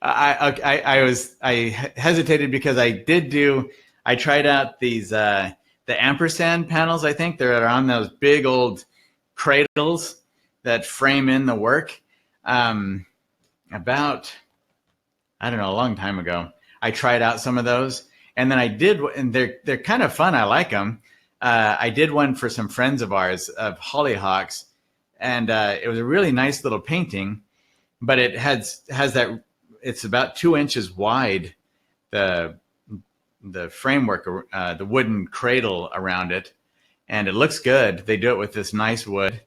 I hesitated because I tried out these the ampersand panels. I think they're on those big old cradles that frame in the work. About, I don't know, a long time ago, I tried out some of those, and then I did, and they're kind of fun. I like them. I did one for some friends of ours of hollyhocks, and it was a really nice little painting, but it has that. It's about 2 inches wide, the framework, the wooden cradle around it, and it looks good. They do it with this nice wood.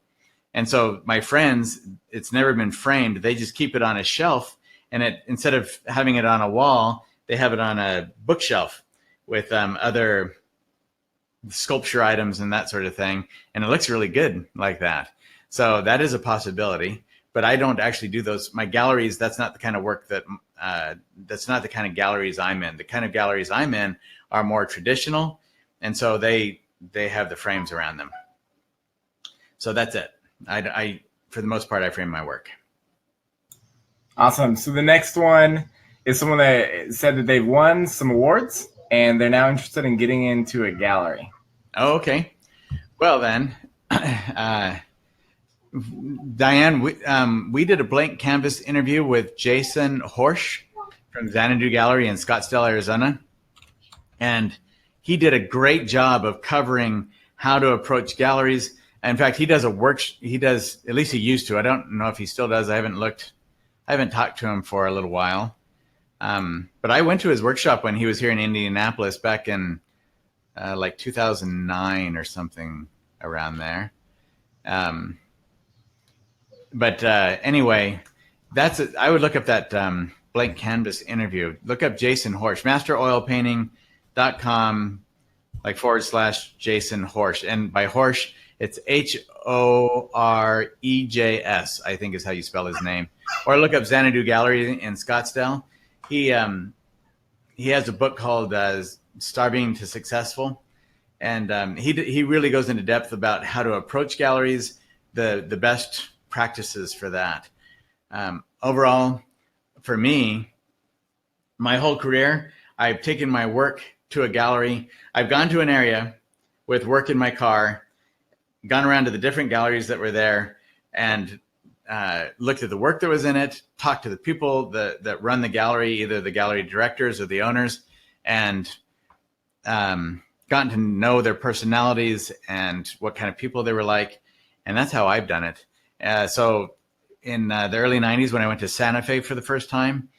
And so my friends, it's never been framed. They just keep it on a shelf, and instead of having it on a wall, they have it on a bookshelf with other sculpture items and that sort of thing. And it looks really good like that. So that is a possibility, but I don't actually do those. My galleries, that's not the kind of work that's not the kind of galleries I'm in. The kind of galleries I'm in are more traditional. And so they have the frames around them. So that's it. I for the most part, I frame my work. Awesome. So the next one is someone that said that they've won some awards and they're now interested in getting into a gallery. Oh, okay. Well then, Diane, we did a blank canvas interview with Jason Horsch from Xanadu Gallery in Scottsdale, Arizona. And he did a great job of covering how to approach galleries. In fact, he does at least he used to. I don't know if he still does. I haven't talked to him for a little while. But I went to his workshop when he was here in Indianapolis back in like 2009 or something around there. But anyway, I would look up that blank canvas interview. Look up Jason Horsch, masteroilpainting.com, like / Jason Horsch. And by Horsch, it's HOREJS, I think is how you spell his name. Or look up Xanadu Gallery in Scottsdale. He has a book called Starving to Successful. And he really goes into depth about how to approach galleries, the best practices for that. Overall, for me, my whole career, I've taken my work to a gallery. I've gone to an area with work in my car, gone around to the different galleries that were there, and looked at the work that was in it, talked to the people that run the gallery, either the gallery directors or the owners, and gotten to know their personalities and what kind of people they were like. And that's how I've done it. So in the early 90s, when I went to Santa Fe for the first time,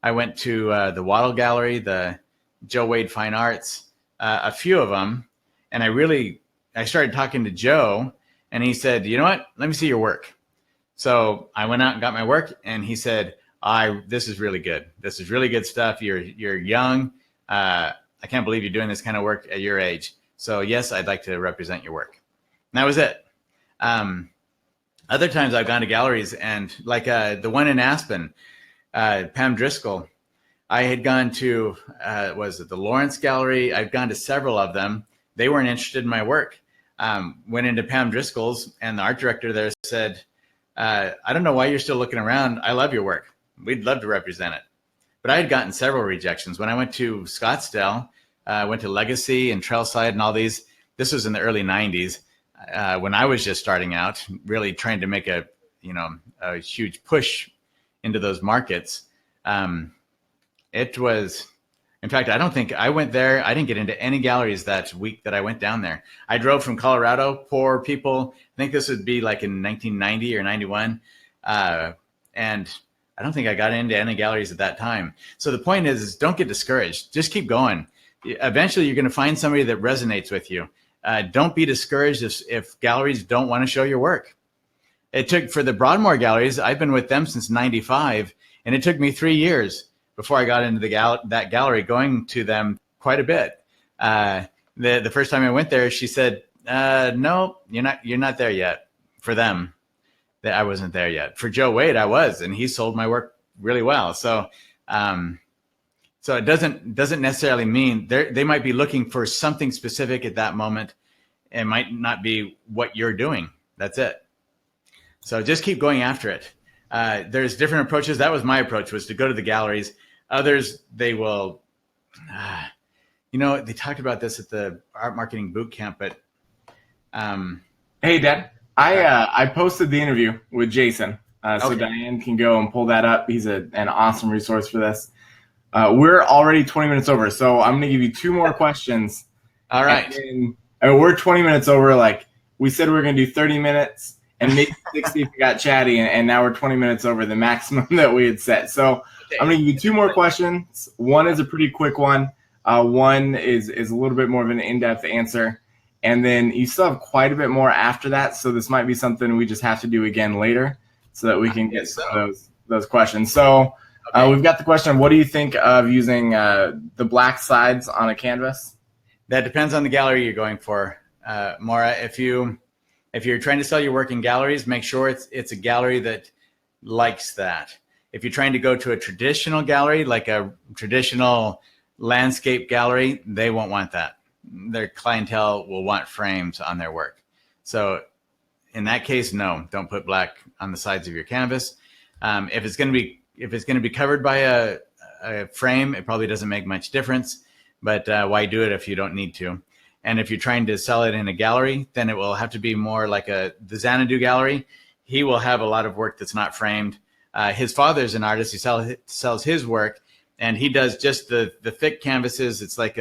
I went to the Waddell Gallery, the Joe Wade Fine Arts, a few of them. And I started talking to Joe, and he said, you know what, let me see your work. So I went out and got my work, and he said, this is really good. This is really good stuff. You're young. I can't believe you're doing this kind of work at your age. So yes, I'd like to represent your work. And that was it. Other times I've gone to galleries, and like the one in Aspen, Pam Driscoll, I had gone to, was it the Lawrence Gallery? I've gone to several of them. They weren't interested in my work. Went into Pam Driscoll's, and the art director there said, I don't know why you're still looking around. I love your work. We'd love to represent it. But I had gotten several rejections. When I went to Scottsdale, I went to Legacy and Trailside and all these. This was in the early 90s. When I was just starting out, really trying to make a huge push into those markets. It was In fact, I don't think I went there. I didn't get into any galleries that week that I went down there. I drove from Colorado. Poor people. I think this would be like in 1990 or 91. And I don't think I got into any galleries at that time. So the point is don't get discouraged. Just keep going. Eventually, you're going to find somebody that resonates with you. Don't be discouraged if galleries don't want to show your work. It took, for the Broadmoor galleries, I've been with them since 95, and it took me 3 years before I got into that gallery, going to them quite a bit. The first time I went there, she said, no, you're not there yet. For them, that I wasn't there yet. For Joe Wade, I was, and he sold my work really well. So it doesn't necessarily mean they might be looking for something specific at that moment. It might not be what you're doing. That's it. So just keep going after it. There's different approaches. That was my approach, was to go to the galleries. Others, they will, they talked about this at the art marketing boot camp, but. Hey, Dad, I posted the interview with Jason. So Okay. Diane can go and pull that up. He's an awesome resource for this. We're already 20 minutes over, so I'm going to give you 2 more questions. All right. And we're 20 minutes over. Like we said, we're going to do 30 minutes and maybe 60 if we got chatty, and now we're 20 minutes over the maximum that we had set. So Okay. I'm going to give you 2 more questions. One is a pretty quick one. One is a little bit more of an in-depth answer. And then you still have quite a bit more after that. So this might be something we just have to do again later so that we can get some of those questions. So we've got the question, what do you think of using the black sides on a canvas? That depends on the gallery you're going for, Maura. If you're trying to sell your work in galleries, make sure it's a gallery that likes that. If you're trying to go to a traditional gallery, like a traditional landscape gallery, they won't want that. Their clientele will want frames on their work. So in that case, no, don't put black on the sides of your canvas. If it's going to be covered by a frame, it probably doesn't make much difference. But why do it if you don't need to? And if you're trying to sell it in a gallery, then it will have to be more like the Xanadu gallery. He will have a lot of work that's not framed. His father's an artist. He sells his work, and he does just the thick canvases. It's like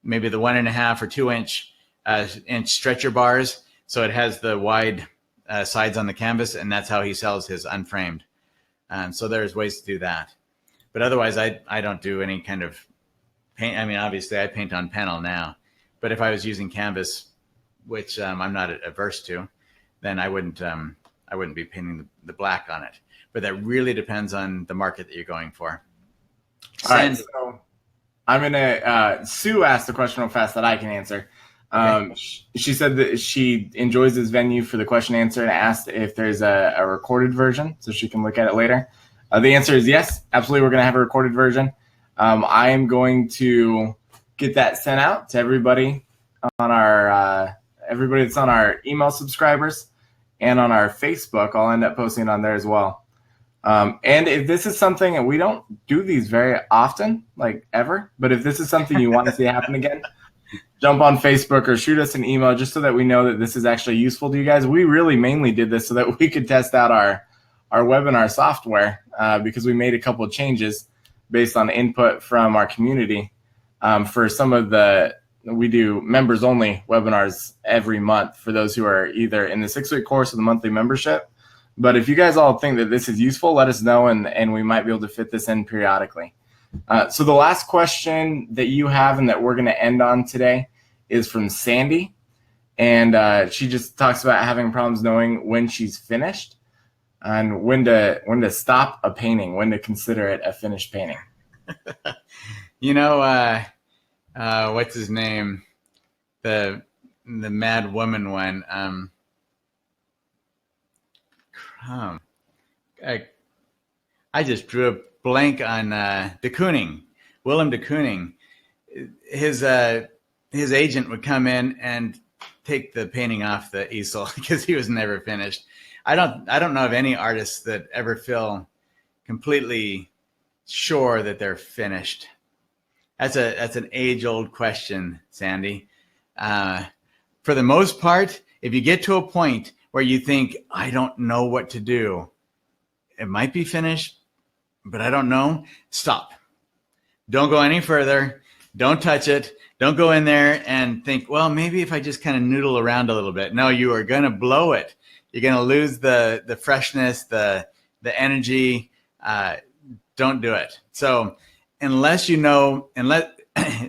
maybe the 1.5 or 2 inch stretcher bars. So it has the wide sides on the canvas, and that's how he sells his unframed. So there's ways to do that. But otherwise, I don't do any kind of paint. I mean, obviously, I paint on panel now. But if I was using canvas, which I'm not averse to, then I wouldn't be painting the black on it. But that really depends on the market that you're going for. All right, so I'm gonna Sue asked the question real fast that I can answer. Okay. She said that she enjoys this venue for the question and answer and asked if there's a recorded version so she can look at it later. The answer is yes, absolutely. We're gonna have a recorded version. I am going to get that sent out to everybody on our everybody that's on our email subscribers and on our Facebook. I'll end up posting it on there as well. And if this is something, and we don't do these very often, like ever, but if this is something you want to see happen again, jump on Facebook or shoot us an email just so that we know that this is actually useful to you guys. We really mainly did this so that we could test out our webinar software because we made a couple of changes based on input from our community. For some of we do members only webinars every month for those who are either in the 6-week course or the monthly membership. But if you guys all think that this is useful, let us know, and we might be able to fit this in periodically. So the last question that you have and that we're going to end on today is from Sandy. And she just talks about having problems knowing when she's finished and when to stop a painting, when to consider it a finished painting. What's his name? The Mad Woman one. I just drew a blank on de Kooning, Willem de Kooning. His agent would come in and take the painting off the easel because he was never finished. I don't know of any artists that ever feel completely sure that they're finished. That's an age-old question, Sandy. For the most part, if you get to a point where you think, I don't know what to do, it might be finished, but I don't know, stop. Don't go any further. Don't touch it. Don't go in there and think, well, maybe if I just kind of noodle around a little bit. No, you are going to blow it. You're going to lose the freshness, the energy. Don't do it. So unless you know,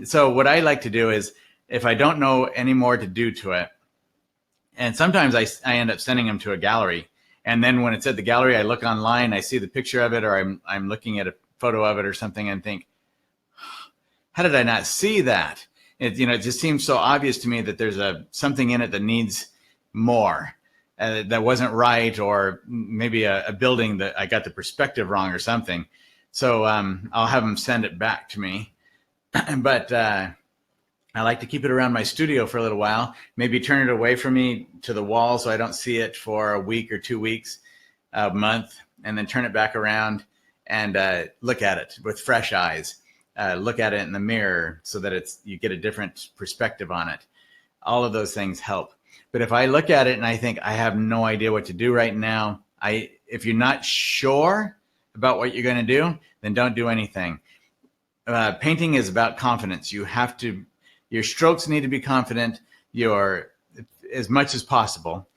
so what I like to do is if I don't know any more to do to it, and sometimes I end up sending them to a gallery. And then when it's at the gallery, I look online, I see the picture of it, or I'm looking at a photo of it or something and think, how did I not see that? It just seems so obvious to me that there's something in it that needs more, that wasn't right, or maybe a building that I got the perspective wrong or something. So I'll have them send it back to me. But I like to keep it around my studio for a little while, maybe turn it away from me to the wall so I don't see it for a week or 2 weeks, a month, and then turn it back around and look at it with fresh eyes. Look at it in the mirror so that you get a different perspective on it. All of those things help. But if I look at it and I think I have no idea what to do right now, if you're not sure about what you're going to do, then don't do anything. Painting is about confidence. Your strokes need to be confident. As much as possible.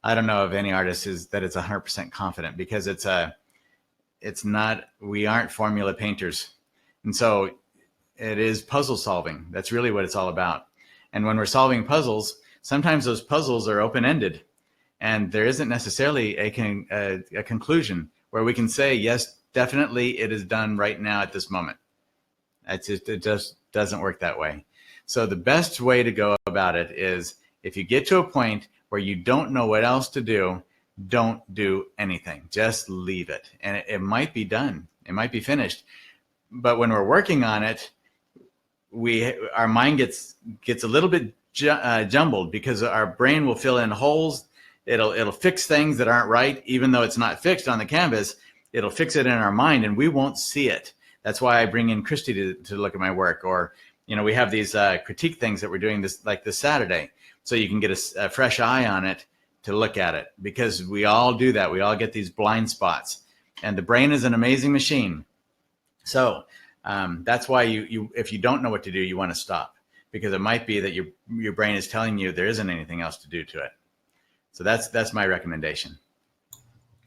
I don't know of any artist that is 100% confident, because we aren't formula painters. And so it is puzzle solving. That's really what it's all about. And when we're solving puzzles, sometimes those puzzles are open-ended, and there isn't necessarily a conclusion where we can say, yes, definitely it is done right now at this moment. It just doesn't work that way. So the best way to go about it is, if you get to a point where you don't know what else to do, don't do anything. Just leave it. And it might be done. It might be finished. But when we're working on it, our mind gets a little bit jumbled, because our brain will fill in holes. It'll fix things that aren't right, even though it's not fixed on the canvas. It'll fix it in our mind, and we won't see it. That's why I bring in Christy to look at my work. Or we have these critique things that we're doing this Saturday, so you can get a fresh eye on it to look at it, because we all do that. We all get these blind spots, and the brain is an amazing machine. So that's why if you don't know what to do, you want to stop, because it might be that your brain is telling you there isn't anything else to do to it. So that's my recommendation.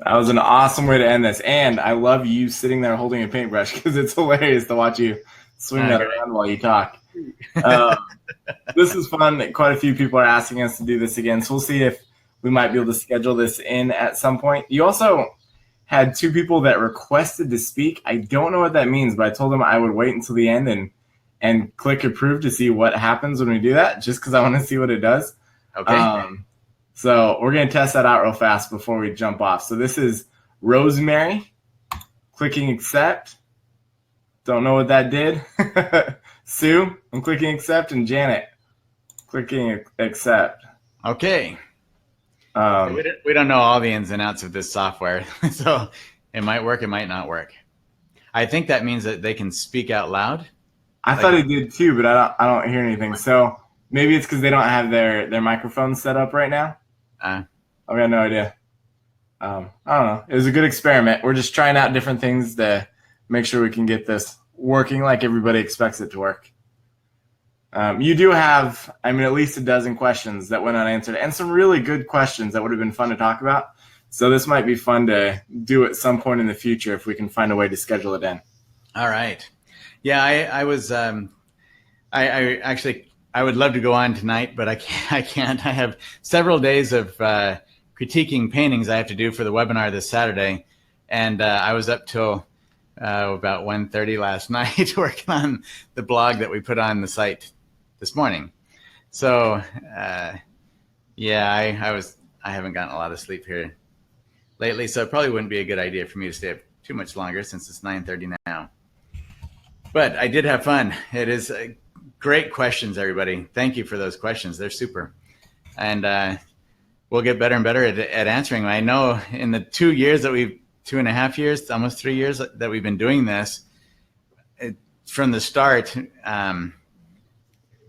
That was an awesome way to end this. And I love you sitting there holding a paintbrush, because it's hilarious to watch you swing that around while you talk. This is fun. Quite a few people are asking us to do this again, so we'll see if we might be able to schedule this in at some point. You also had 2 people that requested to speak. I don't know what that means, but I told them I would wait until the end and click approve to see what happens when we do that, just because I want to see what it does. Okay. So we're going to test that out real fast before we jump off. So this is Rosemary clicking accept. Don't know what that did. Sue, I'm clicking accept, and Janet clicking accept. Okay. We don't know all the ins and outs of this software, so it might work, it might not work. I think that means that they can speak out loud. I thought it did too, but I don't hear anything. So maybe it's because they don't have their microphones set up right now. I've got no idea. I don't know. It was a good experiment. We're just trying out different things to make sure we can get this working like everybody expects it to work. You do have, at least a dozen questions that went unanswered, and some really good questions that would have been fun to talk about. So this might be fun to do at some point in the future if we can find a way to schedule it in. All right. Yeah, I was. I would love to go on tonight, but I can't. I have several days of critiquing paintings I have to do for the webinar this Saturday, and I was up till about 1:30 last night working on the blog that we put on the site this morning. So yeah, I haven't gotten a lot of sleep here lately, so it probably wouldn't be a good idea for me to stay up too much longer since it's 9:30 now. But I did have fun. It is great questions, everybody. Thank you for those questions. They're super. And we'll get better and better at answering them. I know in the 2.5 years, almost 3 years that we've been doing this, from the start,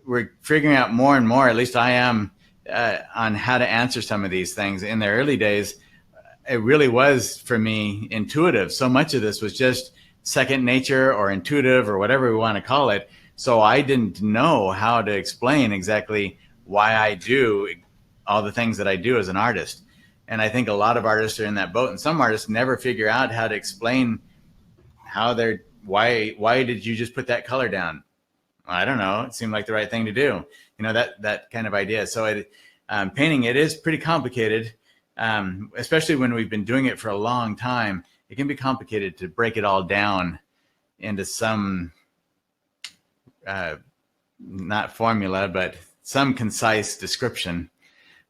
we're figuring out more and more, at least I am, on how to answer some of these things. In the early days, it really was, for me, intuitive. So much of this was just second nature or intuitive or whatever we want to call it. So I didn't know how to explain exactly why I do all the things that I do as an artist. And I think a lot of artists are in that boat, and some artists never figure out how to explain how they're, why did you just put that color down? I don't know. It seemed like the right thing to do. You know, that kind of idea. So painting, it is pretty complicated, especially when we've been doing it for a long time. It can be complicated to break it all down into some, not formula, but some concise description.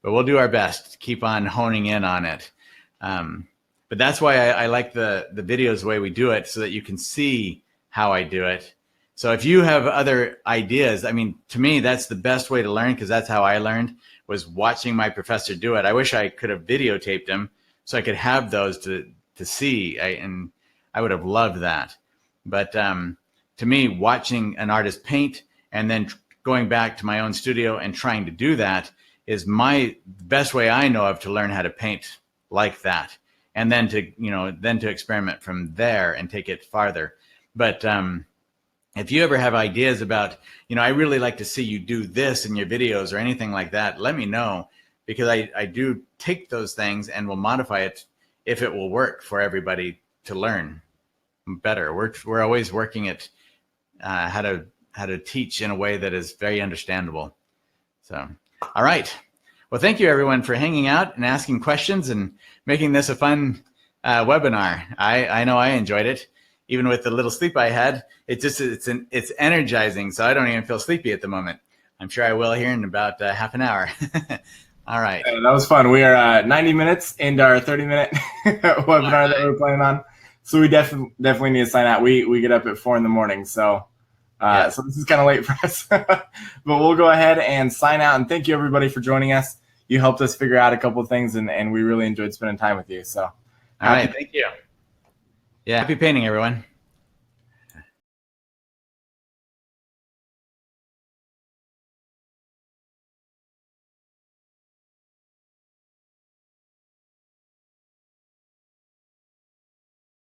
But we'll do our best to keep on honing in on it. But that's why I like the videos the way we do it, so that you can see how I do it. So if you have other ideas, I mean, to me, that's the best way to learn, because that's how I learned, was watching my professor do it. I wish I could have videotaped him so I could have those to see, and I would have loved that. But to me, watching an artist paint and then going back to my own studio and trying to do that is my best way I know of to learn how to paint like that, and then to experiment from there and take it farther. But if you ever have ideas about, I really like to see you do this in your videos or anything like that, let me know, because I do take those things and will modify it if it will work for everybody to learn better. We're always working at how to teach in a way that is very understandable. So, all right. Well, thank you everyone for hanging out and asking questions and making this a fun webinar. I know I enjoyed it. Even with the little sleep I had, it's energizing, so I don't even feel sleepy at the moment. I'm sure I will here in about half an hour. All right. That was fun. We are 90 minutes into our 30-minute webinar that we're planning on. So we definitely need to sign out. We get up at 4 a.m, so so this is kind of late for us. But we'll go ahead and sign out. And thank you everybody for joining us. You helped us figure out a couple of things, and we really enjoyed spending time with you. So, all right, thank you. Yeah, happy painting, everyone.